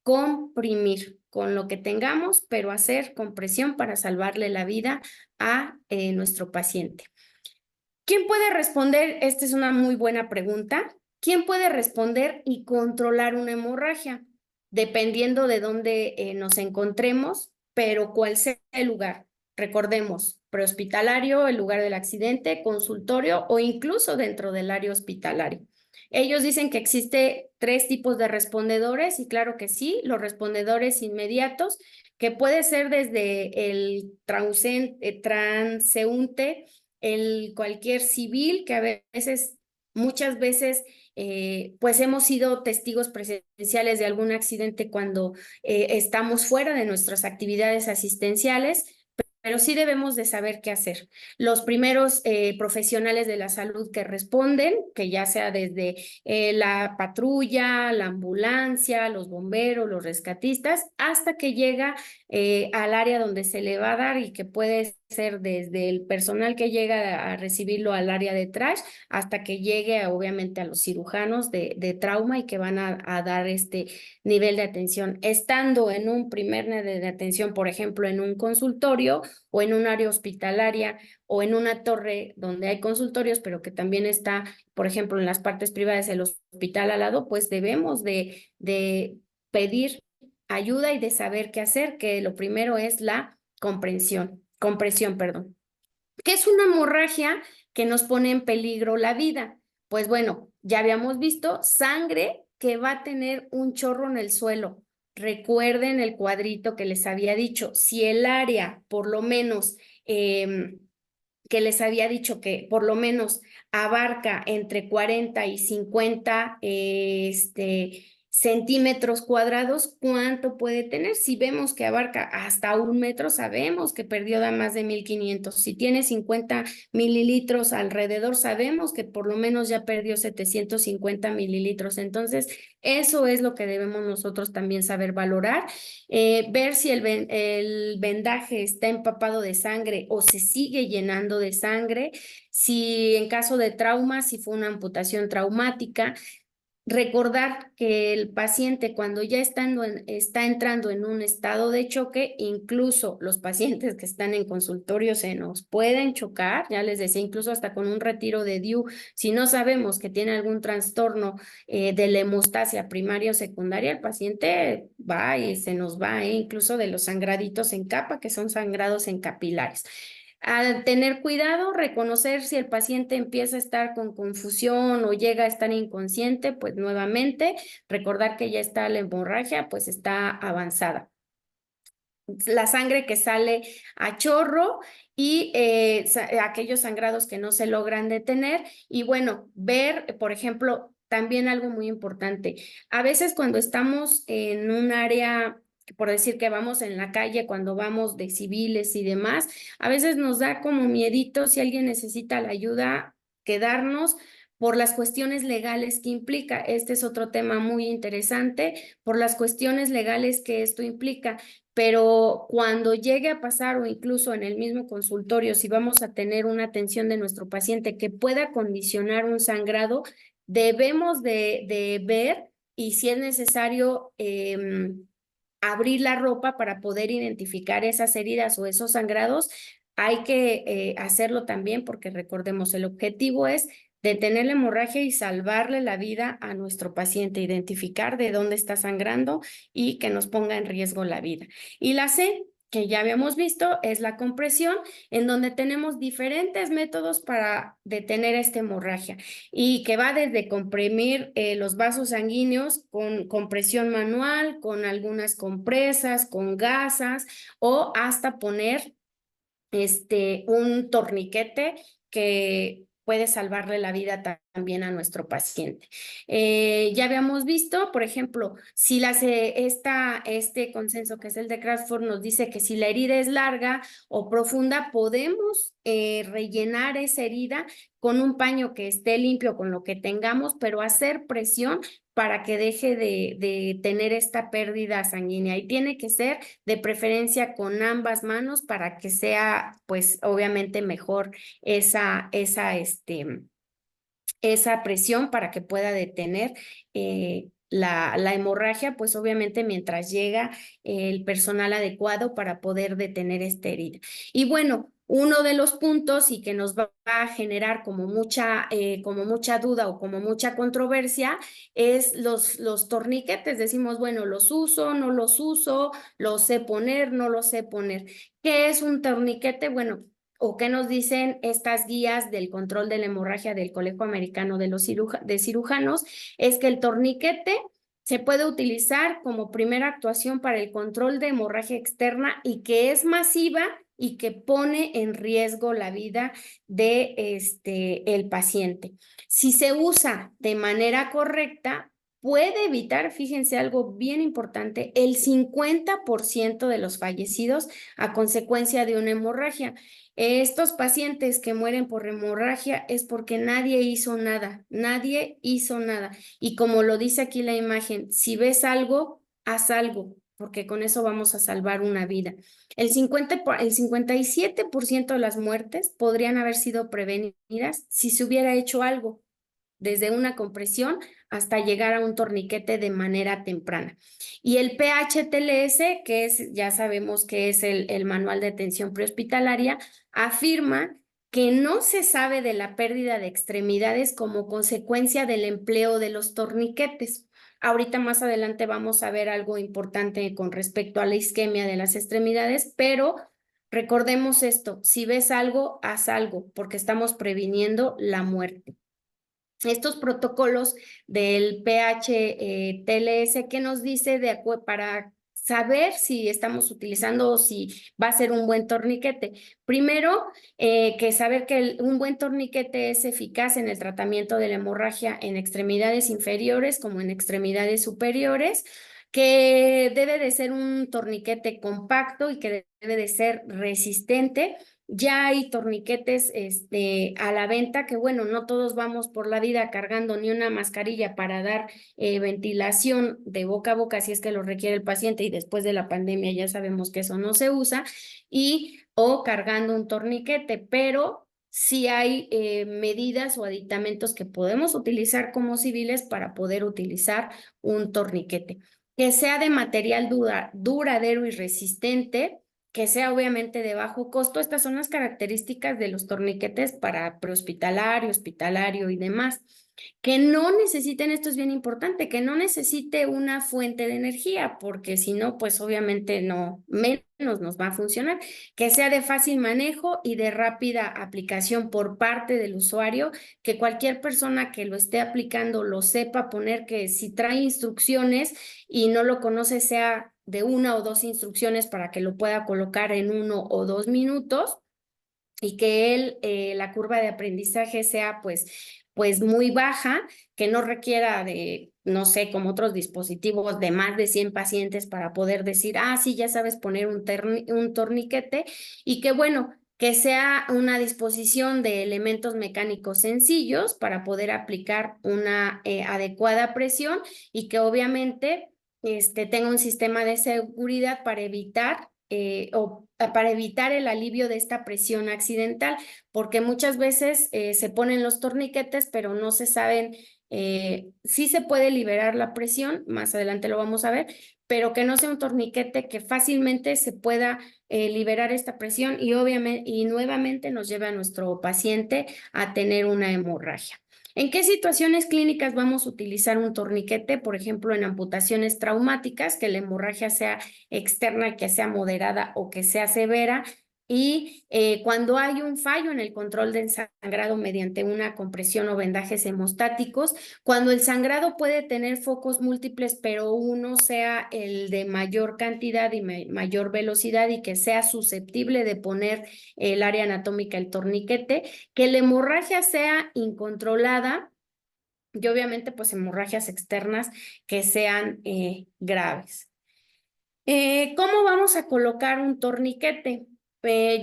comprimir con lo que tengamos, pero hacer compresión para salvarle la vida a nuestro paciente. ¿Quién puede responder? Esta es una muy buena pregunta. ¿Quién puede responder y controlar una hemorragia? Dependiendo de dónde nos encontremos, pero cuál sea el lugar. Recordemos, prehospitalario, el lugar del accidente, consultorio o incluso dentro del área hospitalario. Ellos dicen que existe 3 tipos de respondedores y claro que sí, los respondedores inmediatos, que puede ser desde el transeúnte, cualquier civil, que a veces, muchas veces, pues hemos sido testigos presenciales de algún accidente cuando estamos fuera de nuestras actividades asistenciales, pero sí debemos de saber qué hacer. Los primeros profesionales de la salud que responden, que ya sea desde la patrulla, la ambulancia, los bomberos, los rescatistas, hasta que llega al área donde se le va a dar y que puede ser desde el personal que llega a recibirlo al área de trash hasta que llegue obviamente a los cirujanos de trauma y que van a dar este nivel de atención. Estando en un primer nivel de atención, por ejemplo, en un consultorio o en un área hospitalaria o en una torre donde hay consultorios, pero que también está, por ejemplo, en las partes privadas del hospital al lado, pues debemos de pedir ayuda y de saber qué hacer, que lo primero es la compresión, perdón. ¿Qué es una hemorragia que nos pone en peligro la vida? Pues bueno, ya habíamos visto sangre que va a tener un chorro en el suelo. Recuerden el cuadrito que les había dicho, si el área por lo menos que les había dicho que por lo menos abarca entre 40 y 50 centímetros cuadrados, ¿cuánto puede tener? Si vemos que abarca hasta 1 metro, sabemos que perdió da más de 1500. Si tiene 50 mililitros alrededor, sabemos que por lo menos ya perdió 750 mililitros. Entonces, eso es lo que debemos nosotros también saber valorar. Ver si el vendaje está empapado de sangre o se sigue llenando de sangre, si en caso de trauma, si fue una amputación traumática. Recordar que el paciente cuando ya está entrando en un estado de choque, incluso los pacientes que están en consultorio se nos pueden chocar, ya les decía, incluso hasta con un retiro de DIU, si no sabemos que tiene algún trastorno de la hemostasia primaria o secundaria, el paciente va y se nos va, incluso de los sangraditos en capa, que son sangrados en capilares. Al tener cuidado, reconocer si el paciente empieza a estar con confusión o llega a estar inconsciente, pues nuevamente recordar que ya está la hemorragia, pues está avanzada. La sangre que sale a chorro y aquellos sangrados que no se logran detener. Y bueno, ver, por ejemplo, también algo muy importante. A veces cuando estamos en un área, por decir que vamos en la calle, cuando vamos de civiles y demás, a veces nos da como miedito si alguien necesita la ayuda, quedarnos por las cuestiones legales que implica. Este es otro tema muy interesante, por las cuestiones legales que esto implica. Pero cuando llegue a pasar o incluso en el mismo consultorio, si vamos a tener una atención de nuestro paciente que pueda condicionar un sangrado, debemos de ver y si es necesario abrir la ropa para poder identificar esas heridas o esos sangrados, hay que hacerlo también porque recordemos, el objetivo es detener la hemorragia y salvarle la vida a nuestro paciente, identificar de dónde está sangrando y que nos ponga en riesgo la vida. Y la C, que ya habíamos visto, es la compresión, en donde tenemos diferentes métodos para detener esta hemorragia y que va desde comprimir los vasos sanguíneos con compresión manual, con algunas compresas, con gasas o hasta poner un torniquete que puede salvarle la vida también a nuestro paciente. Ya habíamos visto, por ejemplo, si este consenso que es el de Crawford nos dice que si la herida es larga o profunda, podemos rellenar esa herida con un paño que esté limpio, con lo que tengamos, pero hacer presión para que deje de tener esta pérdida sanguínea. Y tiene que ser de preferencia con ambas manos para que sea, pues, obviamente mejor esa presión para que pueda detener la hemorragia, pues obviamente mientras llega el personal adecuado para poder detener esta herida. Y bueno, uno de los puntos y que nos va a generar como mucha duda o como mucha controversia es los torniquetes. Decimos, bueno, los uso, no los uso, los sé poner, no los sé poner. ¿Qué es un torniquete? Bueno, o qué nos dicen estas guías del control de la hemorragia del Colegio Americano de Cirujanos, es que el torniquete se puede utilizar como primera actuación para el control de hemorragia externa y que es masiva y que pone en riesgo la vida de el paciente. Si se usa de manera correcta, puede evitar, fíjense algo bien importante, el 50% de los fallecidos a consecuencia de una hemorragia. Estos pacientes que mueren por hemorragia es porque nadie hizo nada. Y como lo dice aquí la imagen, si ves algo, haz algo, porque con eso vamos a salvar una vida. El 57% de las muertes podrían haber sido prevenidas si se hubiera hecho algo desde una compresión hasta llegar a un torniquete de manera temprana. Y el PHTLS, que es, ya sabemos que es el Manual de Atención Prehospitalaria, afirma que no se sabe de la pérdida de extremidades como consecuencia del empleo de los torniquetes. Ahorita más adelante vamos a ver algo importante con respecto a la isquemia de las extremidades, pero recordemos esto, si ves algo, haz algo, porque estamos previniendo la muerte. Estos protocolos del PH-TLS que nos dice para saber si estamos utilizando o si va a ser un buen torniquete. Primero, que saber que un buen torniquete es eficaz en el tratamiento de la hemorragia en extremidades inferiores como en extremidades superiores, que debe de ser un torniquete compacto y que debe de ser resistente. Ya hay torniquetes a la venta que, bueno, no todos vamos por la vida cargando ni una mascarilla para dar ventilación de boca a boca si es que lo requiere el paciente y después de la pandemia ya sabemos que eso no se usa o cargando un torniquete, pero sí hay medidas o aditamentos que podemos utilizar como civiles para poder utilizar un torniquete. Que sea de material duradero y resistente, que sea obviamente de bajo costo. Estas son las características de los torniquetes para prehospitalario, hospitalario y demás. Que no necesiten, esto es bien importante, que no necesite una fuente de energía, porque si no, pues obviamente no, menos nos va a funcionar. Que sea de fácil manejo y de rápida aplicación por parte del usuario, que cualquier persona que lo esté aplicando lo sepa poner, que si trae instrucciones y no lo conoce, sea de una o dos instrucciones para que lo pueda colocar en 1 o 2 minutos y que la curva de aprendizaje sea pues muy baja, que no requiera de, no sé, como otros dispositivos de más de 100 pacientes para poder decir, sí, ya sabes poner un torniquete y que bueno, que sea una disposición de elementos mecánicos sencillos para poder aplicar una adecuada presión y que obviamente tenga un sistema de seguridad para evitar para evitar el alivio de esta presión accidental, porque muchas veces se ponen los torniquetes, pero no se saben, sí se puede liberar la presión, más adelante lo vamos a ver, pero que no sea un torniquete que fácilmente se pueda liberar esta presión y obviamente y nuevamente nos lleve a nuestro paciente a tener una hemorragia. ¿En qué situaciones clínicas vamos a utilizar un torniquete? Por ejemplo, en amputaciones traumáticas, que la hemorragia sea externa, que sea moderada o que sea severa. Y cuando hay un fallo en el control del sangrado mediante una compresión o vendajes hemostáticos, cuando el sangrado puede tener focos múltiples, pero uno sea el de mayor cantidad y mayor velocidad y que sea susceptible de poner el área anatómica, el torniquete, que la hemorragia sea incontrolada y obviamente pues hemorragias externas que sean graves. ¿Cómo vamos a colocar un torniquete?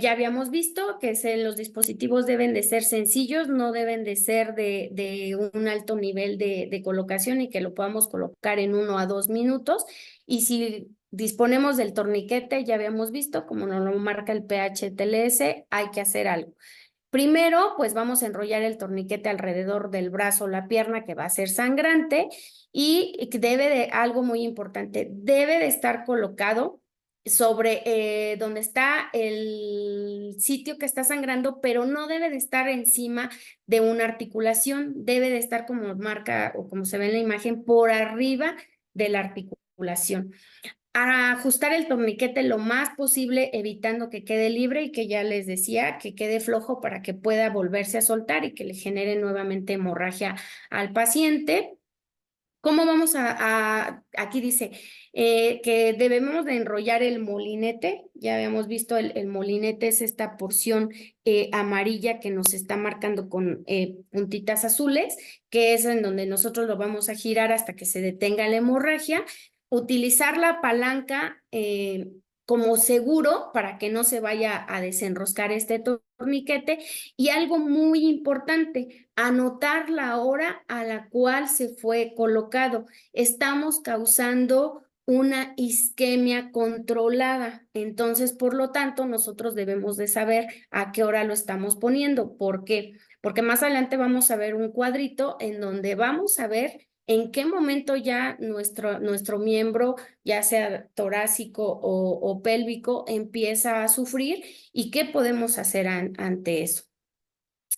Ya habíamos visto que los dispositivos deben de ser sencillos, no deben de ser de un alto nivel de colocación y que lo podamos colocar en 1 a 2 minutos. Y si disponemos del torniquete, ya habíamos visto, como nos lo marca el PH-TLS, hay que hacer algo. Primero, pues vamos a enrollar el torniquete alrededor del brazo o la pierna que va a ser sangrante y debe de, algo muy importante, debe de estar colocado sobre donde está el sitio que está sangrando, pero no debe de estar encima de una articulación, debe de estar como marca o como se ve en la imagen, por arriba de la articulación. A ajustar el torniquete lo más posible, evitando que quede libre y que ya les decía, que quede flojo para que pueda volverse a soltar y que le genere nuevamente hemorragia al paciente. ¿Cómo vamos aquí dice que debemos de enrollar el molinete? Ya habíamos visto el molinete es esta porción amarilla que nos está marcando con puntitas azules, que es en donde nosotros lo vamos a girar hasta que se detenga la hemorragia. Utilizar la palanca como seguro para que no se vaya a desenroscar este torniquete. Y algo muy importante, anotar la hora a la cual se fue colocado. Estamos causando una isquemia controlada. Entonces, por lo tanto, nosotros debemos de saber a qué hora lo estamos poniendo. ¿Por qué? Porque más adelante vamos a ver un cuadrito en donde vamos a ver en qué momento ya nuestro miembro, ya sea torácico o pélvico, empieza a sufrir y qué podemos hacer ante eso.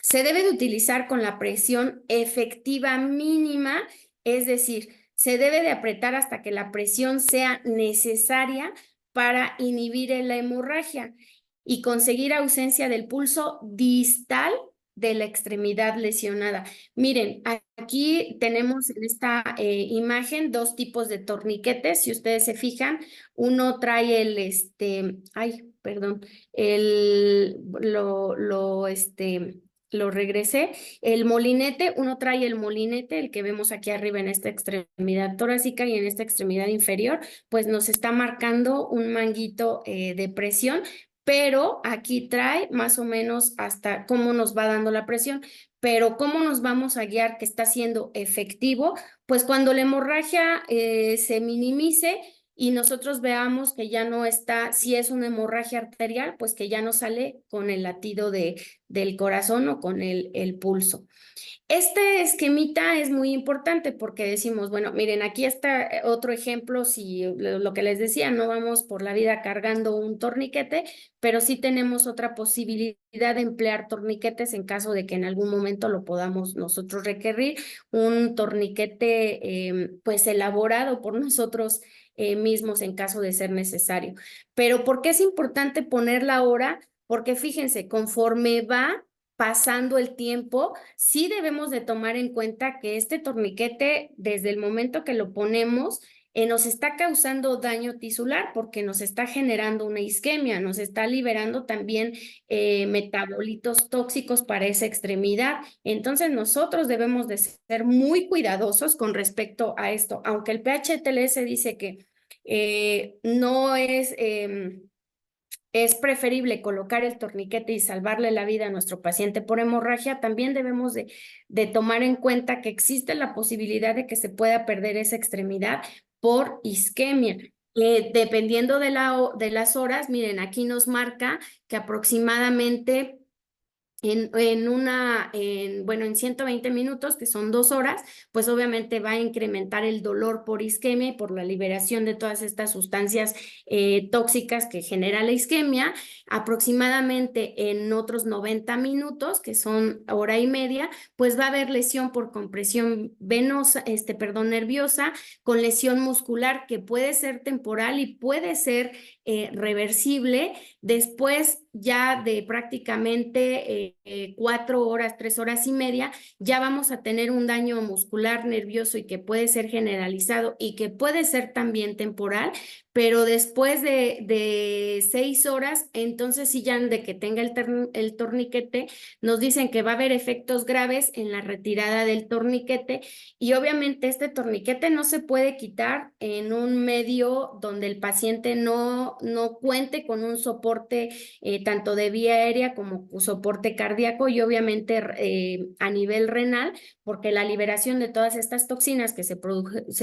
Se debe de utilizar con la presión efectiva mínima, es decir, se debe de apretar hasta que la presión sea necesaria para inhibir la hemorragia y conseguir ausencia del pulso distal de la extremidad lesionada. Miren, aquí tenemos en esta imagen dos tipos de torniquetes. Si ustedes se fijan, uno trae ay, perdón, lo regresé. El molinete, uno trae el molinete, el que vemos aquí arriba en esta extremidad torácica y en esta extremidad inferior, pues nos está marcando un manguito de presión, pero aquí trae más o menos hasta cómo nos va dando la presión. Pero ¿cómo nos vamos a guiar que está siendo efectivo? Pues cuando la hemorragia se minimice y nosotros veamos que ya no está, si es una hemorragia arterial, pues que ya no sale con el latido del corazón o con el pulso. Este esquemita es muy importante porque decimos, bueno, miren, aquí está otro ejemplo, si lo que les decía, no vamos por la vida cargando un torniquete, pero sí tenemos otra posibilidad de emplear torniquetes en caso de que en algún momento lo podamos nosotros requerir, un torniquete pues elaborado por nosotros mismos en caso de ser necesario. Pero ¿por qué es importante poner la hora? Porque fíjense, conforme va pasando el tiempo, sí debemos de tomar en cuenta que este torniquete, desde el momento que lo ponemos, nos está causando daño tisular porque nos está generando una isquemia, nos está liberando también metabolitos tóxicos para esa extremidad. Entonces nosotros debemos de ser muy cuidadosos con respecto a esto, aunque el PH-TLS dice que no es preferible colocar el torniquete y salvarle la vida a nuestro paciente por hemorragia, también debemos de tomar en cuenta que existe la posibilidad de que se pueda perder esa extremidad por isquemia. Dependiendo de las horas, miren, aquí nos marca que aproximadamente bueno, en 120 minutos, que son 2 horas, pues obviamente va a incrementar el dolor por isquemia y por la liberación de todas estas sustancias tóxicas que genera la isquemia. Aproximadamente en otros 90 minutos, que son hora y media, pues va a haber lesión por compresión venosa, nerviosa, con lesión muscular que puede ser temporal y puede ser reversible. Después ya de prácticamente 4 horas, 3 horas y media, ya vamos a tener un daño muscular nervioso y que puede ser generalizado y que puede ser también temporal, pero después de 6 horas, entonces sí ya de que tenga el torniquete, nos dicen que va a haber efectos graves en la retirada del torniquete y obviamente este torniquete no se puede quitar en un medio donde el paciente no cuente con un soporte tanto de vía aérea como soporte cardíaco y obviamente a nivel renal, porque la liberación de todas estas toxinas que se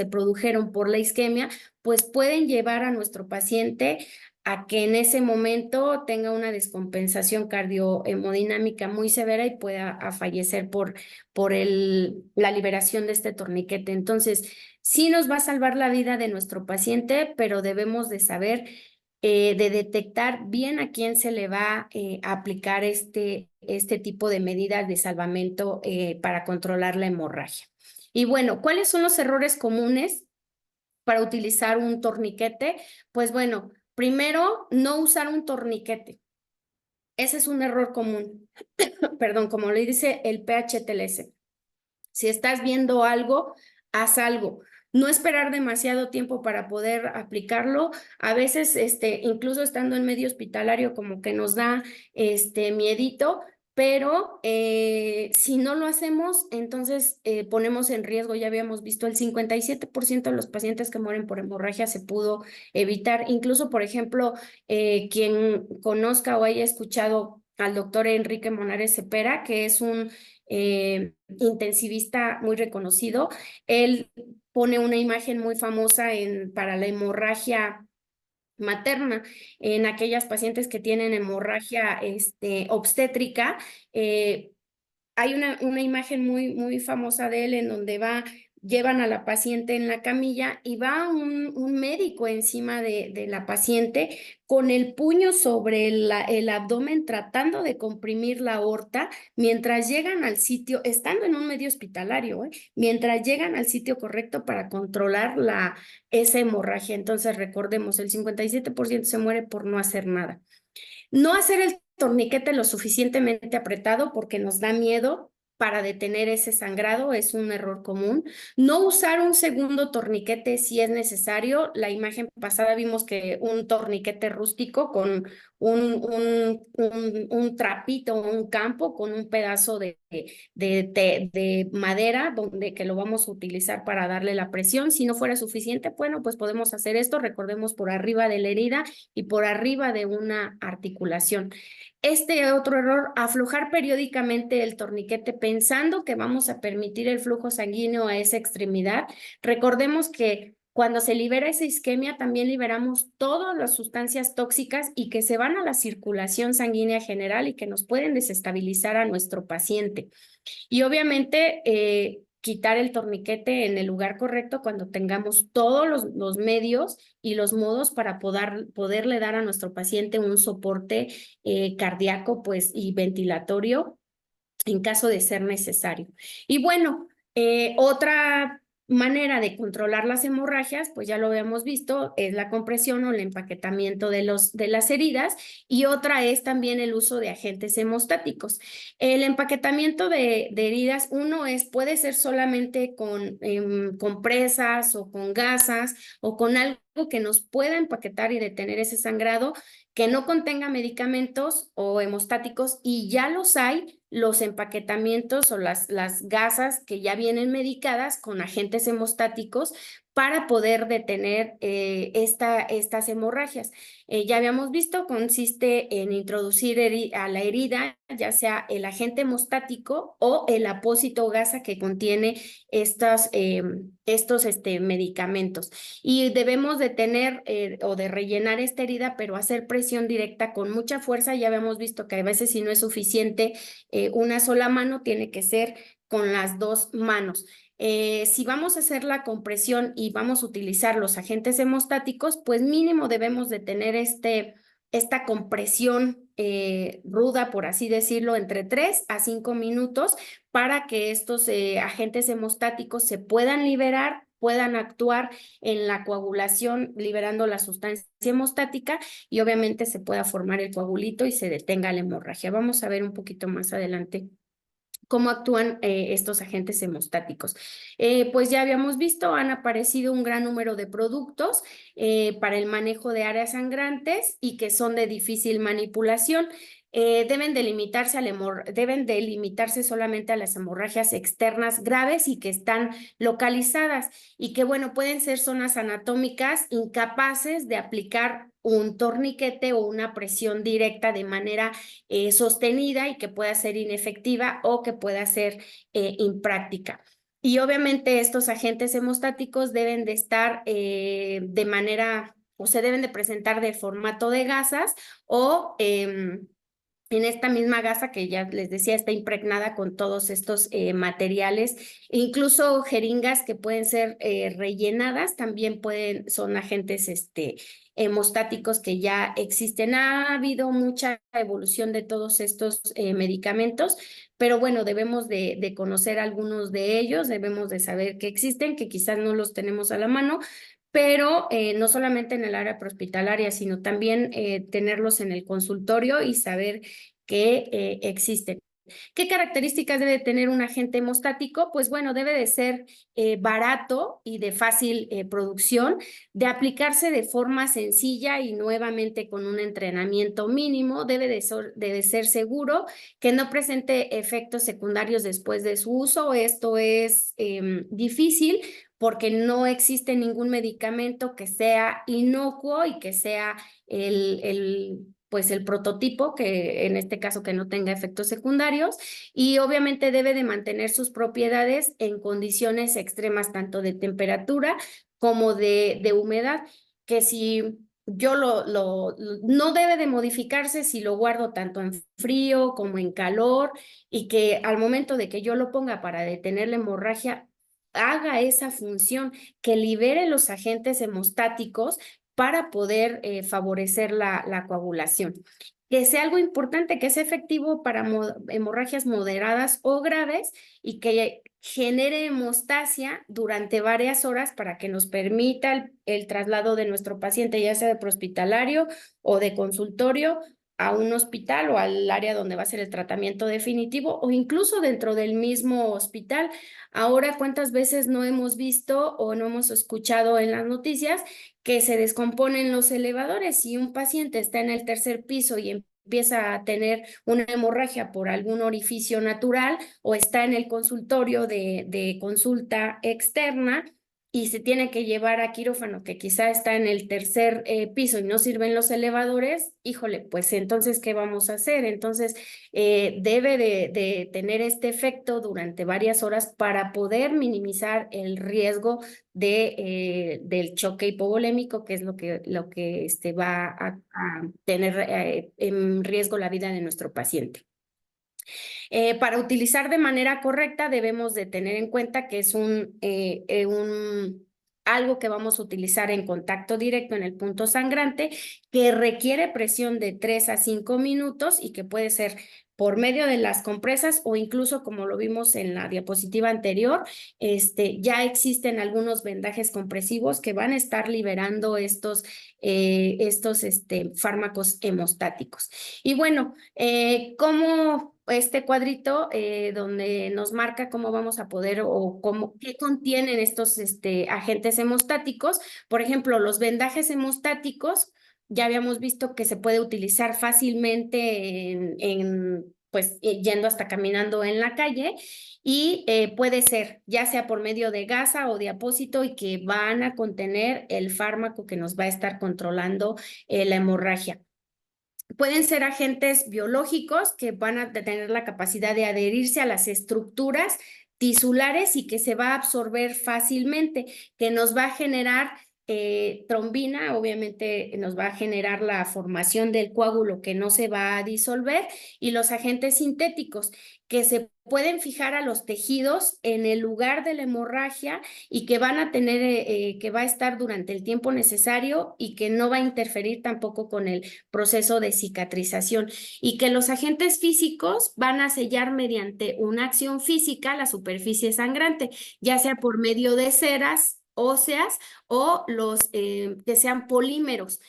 produjeron por la isquemia, pues pueden llevar a nuestro paciente a que en ese momento tenga una descompensación cardiohemodinámica muy severa y pueda fallecer por la liberación de este torniquete. Entonces, sí nos va a salvar la vida de nuestro paciente, pero debemos de saber de detectar bien a quién se le va a aplicar este tipo de medidas de salvamento para controlar la hemorragia. Y bueno, ¿cuáles son los errores comunes para utilizar un torniquete? Pues bueno, primero, no usar un torniquete. Ese es un error común. Perdón, como le dice el PHTLS. Si estás viendo algo, haz algo. No esperar demasiado tiempo para poder aplicarlo. A veces, incluso estando en medio hospitalario, como que nos da miedito, pero si no lo hacemos, entonces ponemos en riesgo. Ya habíamos visto el 57% de los pacientes que mueren por hemorragia se pudo evitar. Incluso, por ejemplo, quien conozca o haya escuchado al doctor Enrique Monares Cepera, que es un intensivista muy reconocido. Él pone una imagen muy famosa para la hemorragia materna en aquellas pacientes que tienen hemorragia obstétrica. Hay una imagen muy famosa de él en donde llevan a la paciente en la camilla y va un médico encima de la paciente con el puño sobre el abdomen tratando de comprimir la aorta mientras llegan al sitio, estando en un medio hospitalario, mientras llegan al sitio correcto para controlar esa hemorragia. Entonces recordemos, el 57% se muere por no hacer nada. No hacer el torniquete lo suficientemente apretado porque nos da miedo para detener ese sangrado, es un error común. No usar un segundo torniquete si es necesario. La imagen pasada vimos que un torniquete rústico con un trapito, un campo con un pedazo de madera que lo vamos a utilizar para darle la presión. Si no fuera suficiente, bueno, pues podemos hacer esto, recordemos, por arriba de la herida y por arriba de una articulación. Otro error, aflojar periódicamente el torniquete pensando que vamos a permitir el flujo sanguíneo a esa extremidad. Recordemos que cuando se libera esa isquemia, también liberamos todas las sustancias tóxicas y que se van a la circulación sanguínea general y que nos pueden desestabilizar a nuestro paciente. Y obviamente quitar el torniquete en el lugar correcto cuando tengamos todos los medios y los modos para poderle dar a nuestro paciente un soporte cardíaco y ventilatorio en caso de ser necesario. Y bueno, otra manera de controlar las hemorragias, pues ya lo habíamos visto, es la compresión o el empaquetamiento de las heridas, y otra es también el uso de agentes hemostáticos. El empaquetamiento de heridas, puede ser solamente con compresas o con gasas o con algo que nos pueda empaquetar y detener ese sangrado, que no contenga medicamentos o hemostáticos, y ya los empaquetamientos o las gasas que ya vienen medicadas con agentes hemostáticos para poder detener estas hemorragias. Ya habíamos visto, consiste en introducir a la herida ya sea el agente hemostático o el apósito gasa que contiene estos medicamentos. Y debemos de tener o de rellenar esta herida, pero hacer presión directa con mucha fuerza. Ya habíamos visto que a veces si no es suficiente una sola mano, tiene que ser con las dos manos. Si vamos a hacer la compresión y vamos a utilizar los agentes hemostáticos, pues mínimo debemos de tener esta compresión ruda, por así decirlo, entre 3 a 5 minutos para que estos agentes hemostáticos se puedan liberar, puedan actuar en la coagulación, liberando la sustancia hemostática y obviamente se pueda formar el coagulito y se detenga la hemorragia. Vamos a ver un poquito más adelante cómo actúan estos agentes hemostáticos. Pues ya habíamos visto, han aparecido un gran número de productos para el manejo de áreas sangrantes y que son de difícil manipulación. Deben de limitarse solamente a las hemorragias externas graves y que están localizadas y que, bueno, pueden ser zonas anatómicas incapaces de aplicar un torniquete o una presión directa de manera sostenida y que pueda ser inefectiva o que pueda ser impráctica. Y obviamente estos agentes hemostáticos deben de estar de manera, o se deben de presentar de formato de gasas o en esta misma gasa que ya les decía está impregnada con todos estos materiales, incluso jeringas que pueden ser rellenadas, también son agentes hemostáticos que ya existen. Ha habido mucha evolución de todos estos medicamentos, pero bueno, debemos de conocer algunos de ellos, debemos de saber que existen, que quizás no los tenemos a la mano, pero no solamente en el área prehospitalaria, sino también tenerlos en el consultorio y saber que existen. ¿Qué características debe tener un agente hemostático? Pues bueno, debe de ser barato y de fácil producción, de aplicarse de forma sencilla y nuevamente con un entrenamiento mínimo, debe ser seguro, que no presente efectos secundarios después de su uso. Esto es difícil porque no existe ningún medicamento que sea inocuo y que sea pues el prototipo, que en este caso que no tenga efectos secundarios, y obviamente debe de mantener sus propiedades en condiciones extremas, tanto de temperatura como de humedad, que si no debe de modificarse si lo guardo tanto en frío como en calor, y que al momento de que yo lo ponga para detener la hemorragia, haga esa función, que libere los agentes hemostáticos para poder favorecer la coagulación. Que sea algo importante, que sea efectivo para hemorragias moderadas o graves y que genere hemostasia durante varias horas para que nos permita el traslado de nuestro paciente, ya sea de prehospitalario o de consultorio, a un hospital o al área donde va a ser el tratamiento definitivo o incluso dentro del mismo hospital. Ahora, ¿cuántas veces no hemos visto o no hemos escuchado en las noticias que se descomponen los elevadores? Si un paciente está en el tercer piso y empieza a tener una hemorragia por algún orificio natural o está en el consultorio de consulta externa y se tiene que llevar a quirófano, que quizá está en el tercer piso y no sirven los elevadores, híjole, pues entonces, ¿qué vamos a hacer? Entonces, debe de tener este efecto durante varias horas para poder minimizar el riesgo del choque hipovolémico, que es lo que va a tener en riesgo la vida de nuestro paciente. Para utilizar de manera correcta debemos de tener en cuenta que es algo que vamos a utilizar en contacto directo en el punto sangrante, que requiere presión de 3 a 5 minutos y que puede ser por medio de las compresas o incluso, como lo vimos en la diapositiva anterior, ya existen algunos vendajes compresivos que van a estar liberando estos fármacos hemostáticos. Y bueno, ¿cómo este cuadrito donde nos marca cómo vamos a poder o qué contienen estos agentes hemostáticos? Por ejemplo, los vendajes hemostáticos, ya habíamos visto que se puede utilizar fácilmente pues yendo hasta caminando en la calle y puede ser ya sea por medio de gasa o de apósito y que van a contener el fármaco que nos va a estar controlando la hemorragia. Pueden ser agentes biológicos que van a tener la capacidad de adherirse a las estructuras tisulares y que se va a absorber fácilmente, que nos va a generar trombina, obviamente nos va a generar la formación del coágulo que no se va a disolver, y los agentes sintéticos que se pueden fijar a los tejidos en el lugar de la hemorragia y que van a tener, que va a estar durante el tiempo necesario y que no va a interferir tampoco con el proceso de cicatrización, y que los agentes físicos van a sellar mediante una acción física la superficie sangrante, ya sea por medio de ceras óseas o los que sean polímeros.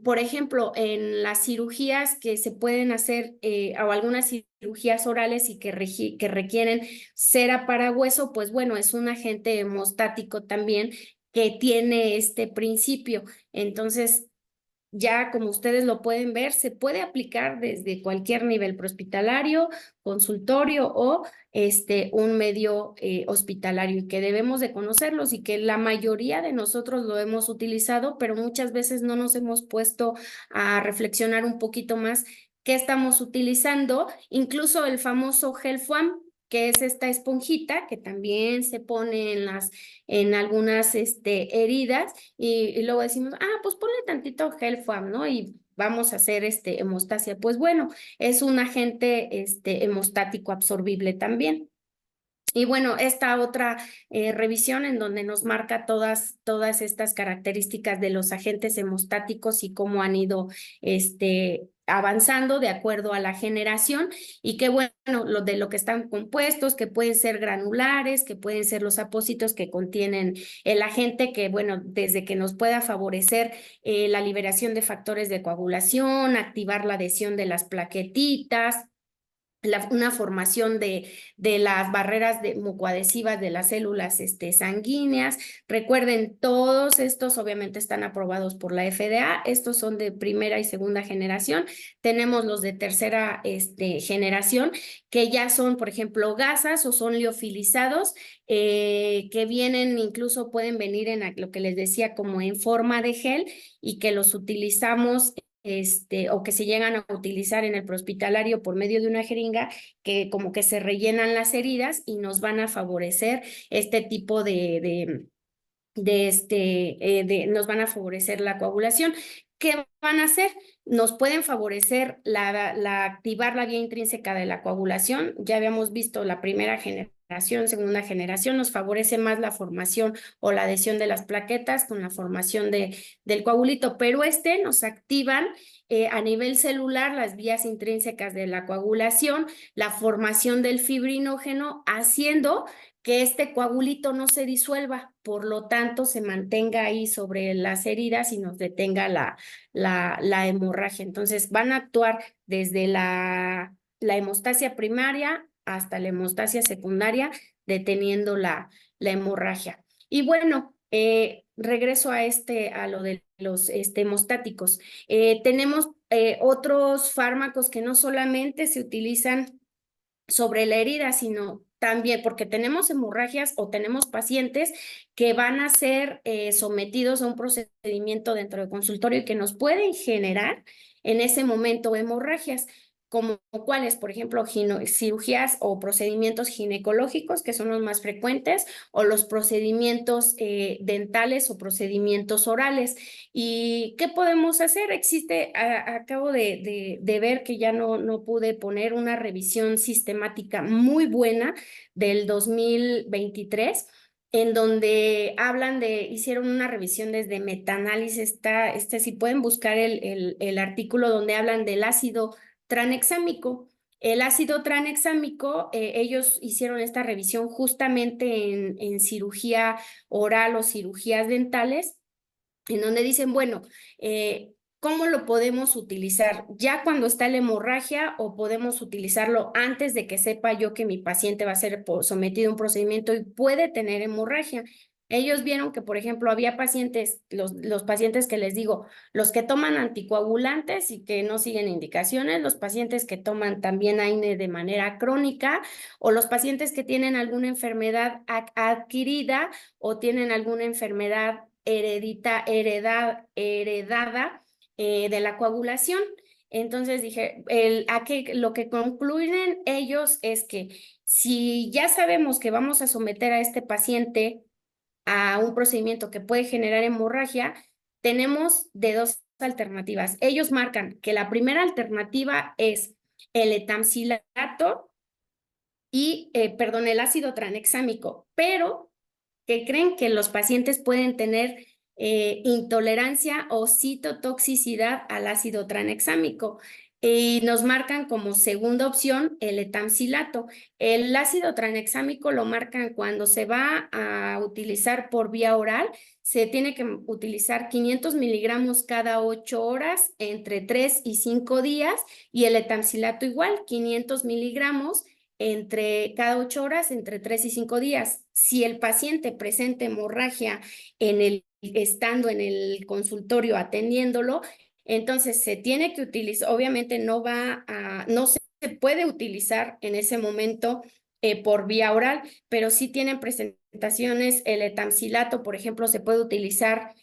Por ejemplo, en las cirugías que se pueden hacer o algunas cirugías orales y que requieren cera para hueso, pues bueno, es un agente hemostático también que tiene este principio. Entonces, ya como ustedes lo pueden ver, se puede aplicar desde cualquier nivel prehospitalario, consultorio o un medio hospitalario, y que debemos de conocerlos y que la mayoría de nosotros lo hemos utilizado, pero muchas veces no nos hemos puesto a reflexionar un poquito más qué estamos utilizando, incluso el famoso gel foam, que es esta esponjita que también se pone en algunas heridas, y luego decimos, pues ponle tantito gel foam, ¿no? Y vamos a hacer hemostasia. Pues bueno, es un agente hemostático absorbible también. Y bueno, esta otra revisión en donde nos marca todas estas características de los agentes hemostáticos y cómo han ido avanzando de acuerdo a la generación, y que bueno, de lo que están compuestos, que pueden ser granulares, que pueden ser los apósitos que contienen el agente, que bueno, desde que nos pueda favorecer la liberación de factores de coagulación, activar la adhesión de las plaquetitas, una formación de las barreras mucoadhesivas de las células sanguíneas. Recuerden, todos estos obviamente están aprobados por la FDA. Estos son de primera y segunda generación. Tenemos los de tercera generación, que ya son, por ejemplo, gasas o son liofilizados, que vienen, incluso pueden venir en lo que les decía, como en forma de gel, y que los utilizamos o que se llegan a utilizar en el prehospitalario por medio de una jeringa, que como que se rellenan las heridas y nos van a favorecer este tipo nos van a favorecer la coagulación. ¿Qué van a hacer? Nos pueden favorecer activar la vía intrínseca de la coagulación. Ya habíamos visto la primera generación, segunda generación, nos favorece más la formación o la adhesión de las plaquetas con la formación del coagulito, pero nos activan a nivel celular las vías intrínsecas de la coagulación, la formación del fibrinógeno, haciendo que este coagulito no se disuelva, por lo tanto se mantenga ahí sobre las heridas y nos detenga la hemorragia. Entonces van a actuar desde la hemostasia primaria hasta la hemostasia secundaria, deteniendo la hemorragia. Y bueno, regreso a lo de los hemostáticos. Tenemos otros fármacos que no solamente se utilizan sobre la herida, sino también porque tenemos hemorragias o tenemos pacientes que van a ser sometidos a un procedimiento dentro del consultorio y que nos pueden generar en ese momento hemorragias, como cuáles, por ejemplo, cirugías o procedimientos ginecológicos, que son los más frecuentes, o los procedimientos dentales o procedimientos orales. ¿Y qué podemos hacer? Acabo de ver que ya no pude poner una revisión sistemática muy buena del 2023, en donde hicieron una revisión desde metaanálisis. Si pueden buscar el artículo donde hablan del ácido tranexámico. El ácido tranexámico, ellos hicieron esta revisión justamente en cirugía oral o cirugías dentales, en donde dicen, bueno, ¿cómo lo podemos utilizar? ¿Ya cuando está la hemorragia, o podemos utilizarlo antes de que sepa yo que mi paciente va a ser sometido a un procedimiento y puede tener hemorragia? Ellos vieron que, por ejemplo, había pacientes, los pacientes que les digo, los que toman anticoagulantes y que no siguen indicaciones, los pacientes que toman también AINE de manera crónica, o los pacientes que tienen alguna enfermedad adquirida o tienen alguna enfermedad heredada de la coagulación. Entonces dije, lo que concluyen ellos es que si ya sabemos que vamos a someter a este paciente a un procedimiento que puede generar hemorragia, tenemos de dos alternativas. Ellos marcan que la primera alternativa es el etamcilato y, perdón, el ácido tranexámico, pero que creen que los pacientes pueden tener intolerancia o citotoxicidad al ácido tranexámico. Y nos marcan como segunda opción el etamcilato. El ácido tranexámico lo marcan cuando se va a utilizar por vía oral. Se tiene que utilizar 500 miligramos cada 8 horas, entre 3 y 5 días. Y el etamcilato igual, 500 miligramos entre cada 8 horas, entre 3 y 5 días. Si el paciente presenta hemorragia estando en el consultorio atendiéndolo, entonces se tiene que utilizar, obviamente no se puede utilizar en ese momento por vía oral, pero sí tienen presentaciones, el etamcilato, por ejemplo, se puede utilizar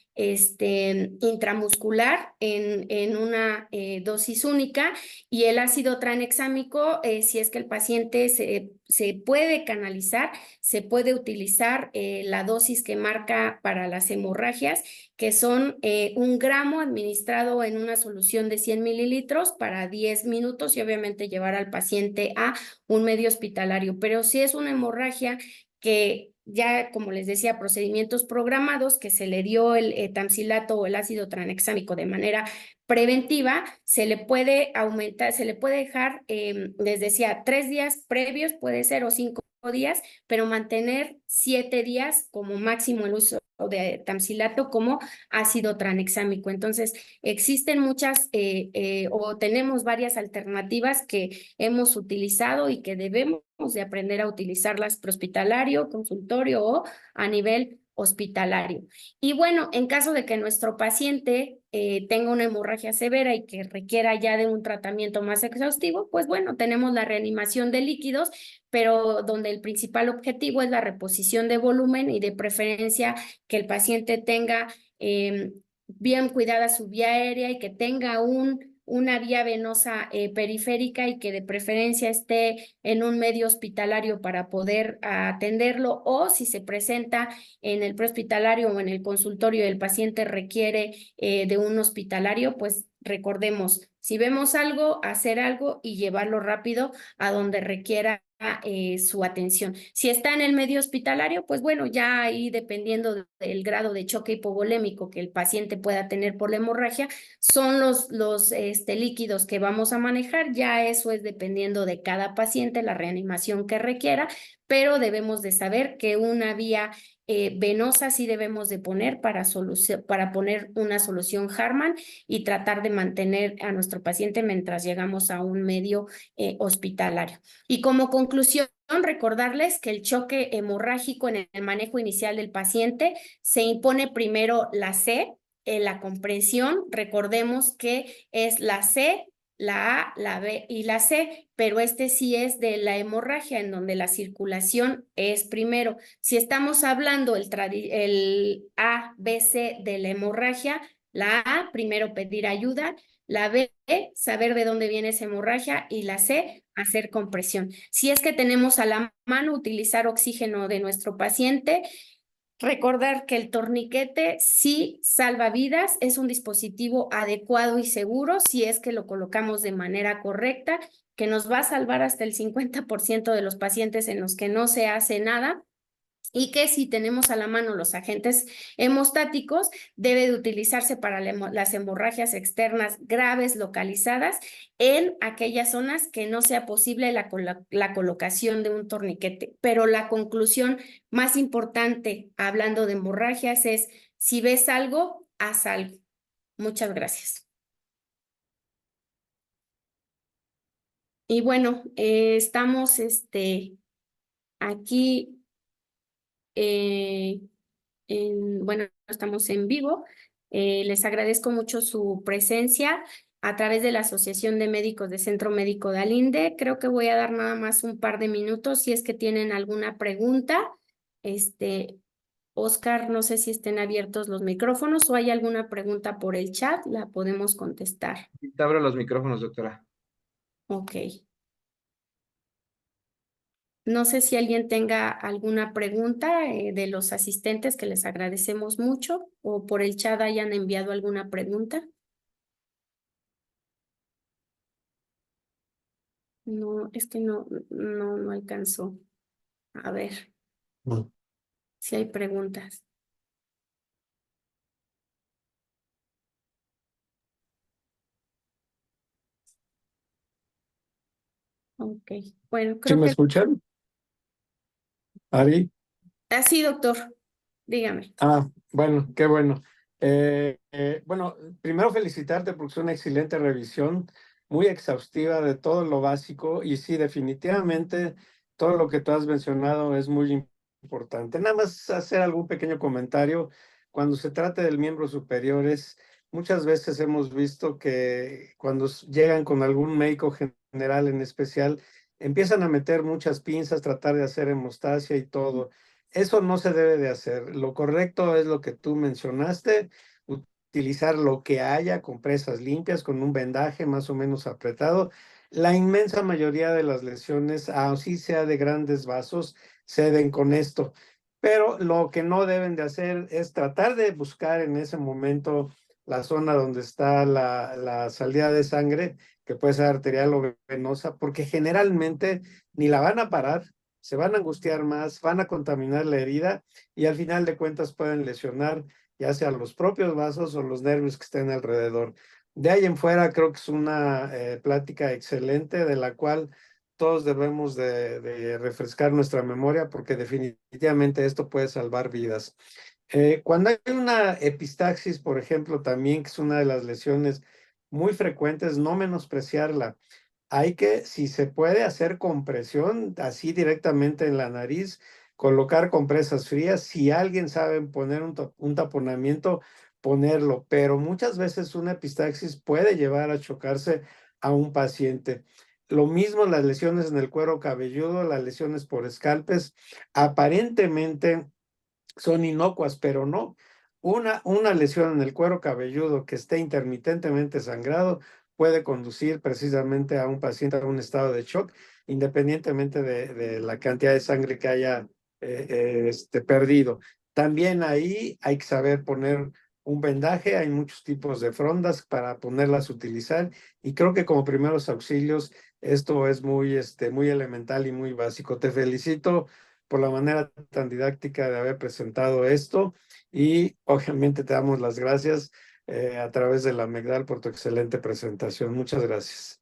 intramuscular en una dosis única, y el ácido tranexámico, si es que el paciente se puede canalizar, se puede utilizar la dosis que marca para las hemorragias, que son 1 gramo administrado en una solución de 100 mililitros para 10 minutos y obviamente llevar al paciente a un medio hospitalario. Pero si es una hemorragia que ya, como les decía, procedimientos programados, que se le dio el tamcilato o el ácido tranexámico de manera preventiva, se le puede aumentar, se le puede dejar, les decía, 3 días previos, puede ser, o 5 días, pero mantener 7 días como máximo el uso de tamcilato como ácido tranexámico. Entonces, existen muchas o tenemos varias alternativas que hemos utilizado y que debemos de aprender a utilizarlas prehospitalario, consultorio o a nivel hospitalario. Y bueno, en caso de que nuestro paciente tenga una hemorragia severa y que requiera ya de un tratamiento más exhaustivo, pues bueno, tenemos la reanimación de líquidos, pero donde el principal objetivo es la reposición de volumen y de preferencia que el paciente tenga bien cuidada su vía aérea y que tenga una vía venosa periférica y que de preferencia esté en un medio hospitalario para poder atenderlo, o si se presenta en el prehospitalario o en el consultorio y el paciente requiere de un hospitalario, pues recordemos, si vemos algo, hacer algo y llevarlo rápido a donde requiera su atención. Si está en el medio hospitalario, pues bueno, ya ahí dependiendo del grado de choque hipovolémico que el paciente pueda tener por la hemorragia, son los líquidos que vamos a manejar. Ya eso es dependiendo de cada paciente, la reanimación que requiera, pero debemos de saber que una vía venosa sí debemos de poner para poner una solución Harman y tratar de mantener a nuestro paciente mientras llegamos a un medio hospitalario. Y como conclusión, recordarles que el choque hemorrágico en el manejo inicial del paciente se impone primero la C, la comprensión. Recordemos que es la C, la A, la B y la C, pero este sí es de la hemorragia, en donde la circulación es primero. Si estamos hablando el A, B, C de la hemorragia, la A, primero pedir ayuda, la B, saber de dónde viene esa hemorragia, y la C, hacer compresión. Si es que tenemos a la mano utilizar oxígeno de nuestro paciente, recordar que el torniquete sí salva vidas, es un dispositivo adecuado y seguro si es que lo colocamos de manera correcta, que nos va a salvar hasta el 50% de los pacientes en los que no se hace nada, y que si tenemos a la mano los agentes hemostáticos, debe de utilizarse para las hemorragias externas graves localizadas en aquellas zonas que no sea posible la colocación de un torniquete. Pero la conclusión más importante, hablando de hemorragias, es: si ves algo, haz algo. Muchas gracias. Y bueno, estamos aquí. bueno, estamos en vivo. Les agradezco mucho su presencia a través de la Asociación de Médicos de Centro Médico de Alinde. Creo que voy a dar nada más un par de minutos si es que tienen alguna pregunta. Oscar, no sé si estén abiertos los micrófonos o hay alguna pregunta por el chat, la podemos contestar. Te abro los micrófonos, doctora. Ok. No sé si alguien tenga alguna pregunta de los asistentes, que les agradecemos mucho, o por el chat hayan enviado alguna pregunta. No, es que no alcanzó. A ver si hay preguntas. Ok, bueno, ¿Sí creo me que... escuchan? Ari. Sí, doctor, dígame. Bueno, qué bueno. Bueno, primero felicitarte porque es una excelente revisión, muy exhaustiva de todo lo básico y sí, definitivamente todo lo que tú has mencionado es muy importante. Nada más hacer algún pequeño comentario. Cuando se trata del miembro superiores, muchas veces hemos visto que cuando llegan con algún médico general en especial, empiezan a meter muchas pinzas, tratar de hacer hemostasia y todo. Eso no se debe de hacer. Lo correcto es lo que tú mencionaste, utilizar lo que haya, compresas limpias, con un vendaje más o menos apretado. La inmensa mayoría de las lesiones, así sea de grandes vasos, ceden con esto. Pero lo que no deben de hacer es tratar de buscar en ese momento la zona donde está la salida de sangre, que puede ser arterial o venosa, porque generalmente ni la van a parar, se van a angustiar más, van a contaminar la herida y al final de cuentas pueden lesionar ya sea los propios vasos o los nervios que estén alrededor. De ahí en fuera creo que es una plática excelente de la cual todos debemos de refrescar nuestra memoria porque definitivamente esto puede salvar vidas. Cuando hay una epistaxis, por ejemplo, también que es una de las lesiones muy frecuentes, no menospreciarla. Hay que, si se puede, hacer compresión así directamente en la nariz, colocar compresas frías. Si alguien sabe poner un taponamiento, ponerlo. Pero muchas veces una epistaxis puede llevar a chocarse a un paciente. Lo mismo las lesiones en el cuero cabelludo, las lesiones por escalpes, aparentemente son inocuas, pero no. Una lesión en el cuero cabelludo que esté intermitentemente sangrado puede conducir precisamente a un paciente a un estado de shock, independientemente de la cantidad de sangre que haya perdido. También ahí hay que saber poner un vendaje, hay muchos tipos de frondas para poderlas utilizar y creo que como primeros auxilios esto es muy elemental y muy básico. Te felicito por la manera tan didáctica de haber presentado esto y obviamente te damos las gracias a través de la MECDAL por tu excelente presentación. Muchas gracias.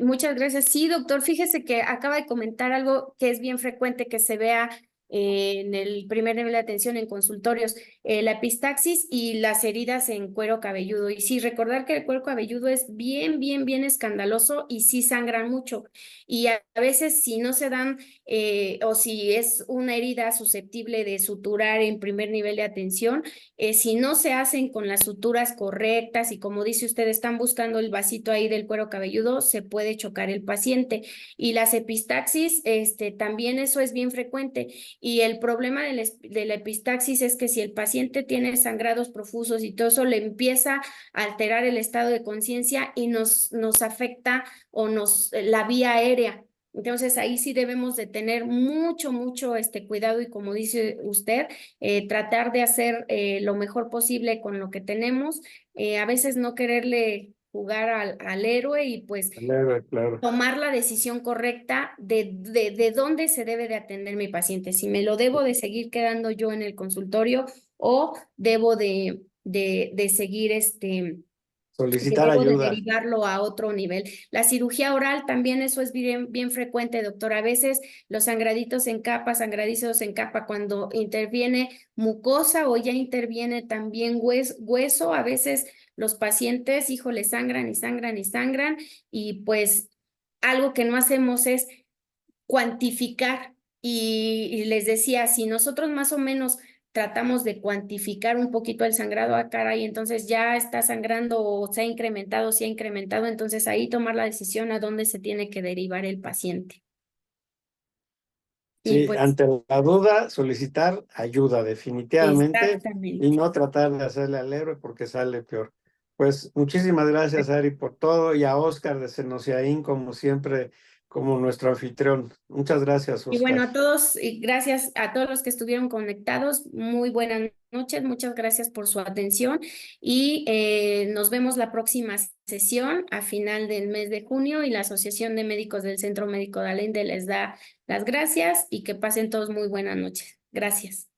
Muchas gracias. Sí, doctor, fíjese que acaba de comentar algo que es bien frecuente que se vea en el primer nivel de atención en consultorios, la epistaxis y las heridas en cuero cabelludo. Y sí, recordar que el cuero cabelludo es bien escandaloso y sí sangran mucho. Y a veces si no se dan o si es una herida susceptible de suturar en primer nivel de atención, si no se hacen con las suturas correctas y como dice usted, están buscando el vasito ahí del cuero cabelludo, se puede chocar el paciente. Y las epistaxis, también eso es bien frecuente. Y el problema de la epistaxis es que si el paciente tiene sangrados profusos y todo eso, le empieza a alterar el estado de conciencia y nos afecta o la vía aérea. Entonces ahí sí debemos de tener mucho cuidado y como dice usted, tratar de hacer lo mejor posible con lo que tenemos, a veces no quererle jugar al héroe y pues Claro, claro. tomar la decisión correcta de dónde se debe de atender mi paciente, si me lo debo de seguir quedando yo en el consultorio o debo de seguir Solicitar debo de ayuda. derivarlo a otro nivel. La cirugía oral también eso es bien frecuente, doctor. A veces los sangraditos en capa, sangraditos en capa, cuando interviene mucosa o ya interviene también hueso, a veces los pacientes, híjole, sangran y pues algo que no hacemos es cuantificar y les decía, si nosotros más o menos tratamos de cuantificar un poquito el sangrado a cara y entonces ya está sangrando o se ha incrementado, entonces ahí tomar la decisión a dónde se tiene que derivar el paciente. Y Sí, pues ante la duda, solicitar ayuda definitivamente y exactamente. no tratar de hacerle al héroe porque sale peor. Pues muchísimas gracias, Ari, por todo y a Oscar de Senociaín, como siempre, como nuestro anfitrión. Muchas gracias, Y Oscar. bueno, a todos, y gracias a todos los que estuvieron conectados. Muy buenas noches, muchas gracias por su atención y nos vemos la próxima sesión a final del mes de junio y la Asociación de Médicos del Centro Médico de Allende les da las gracias y que pasen todos muy buenas noches. Gracias.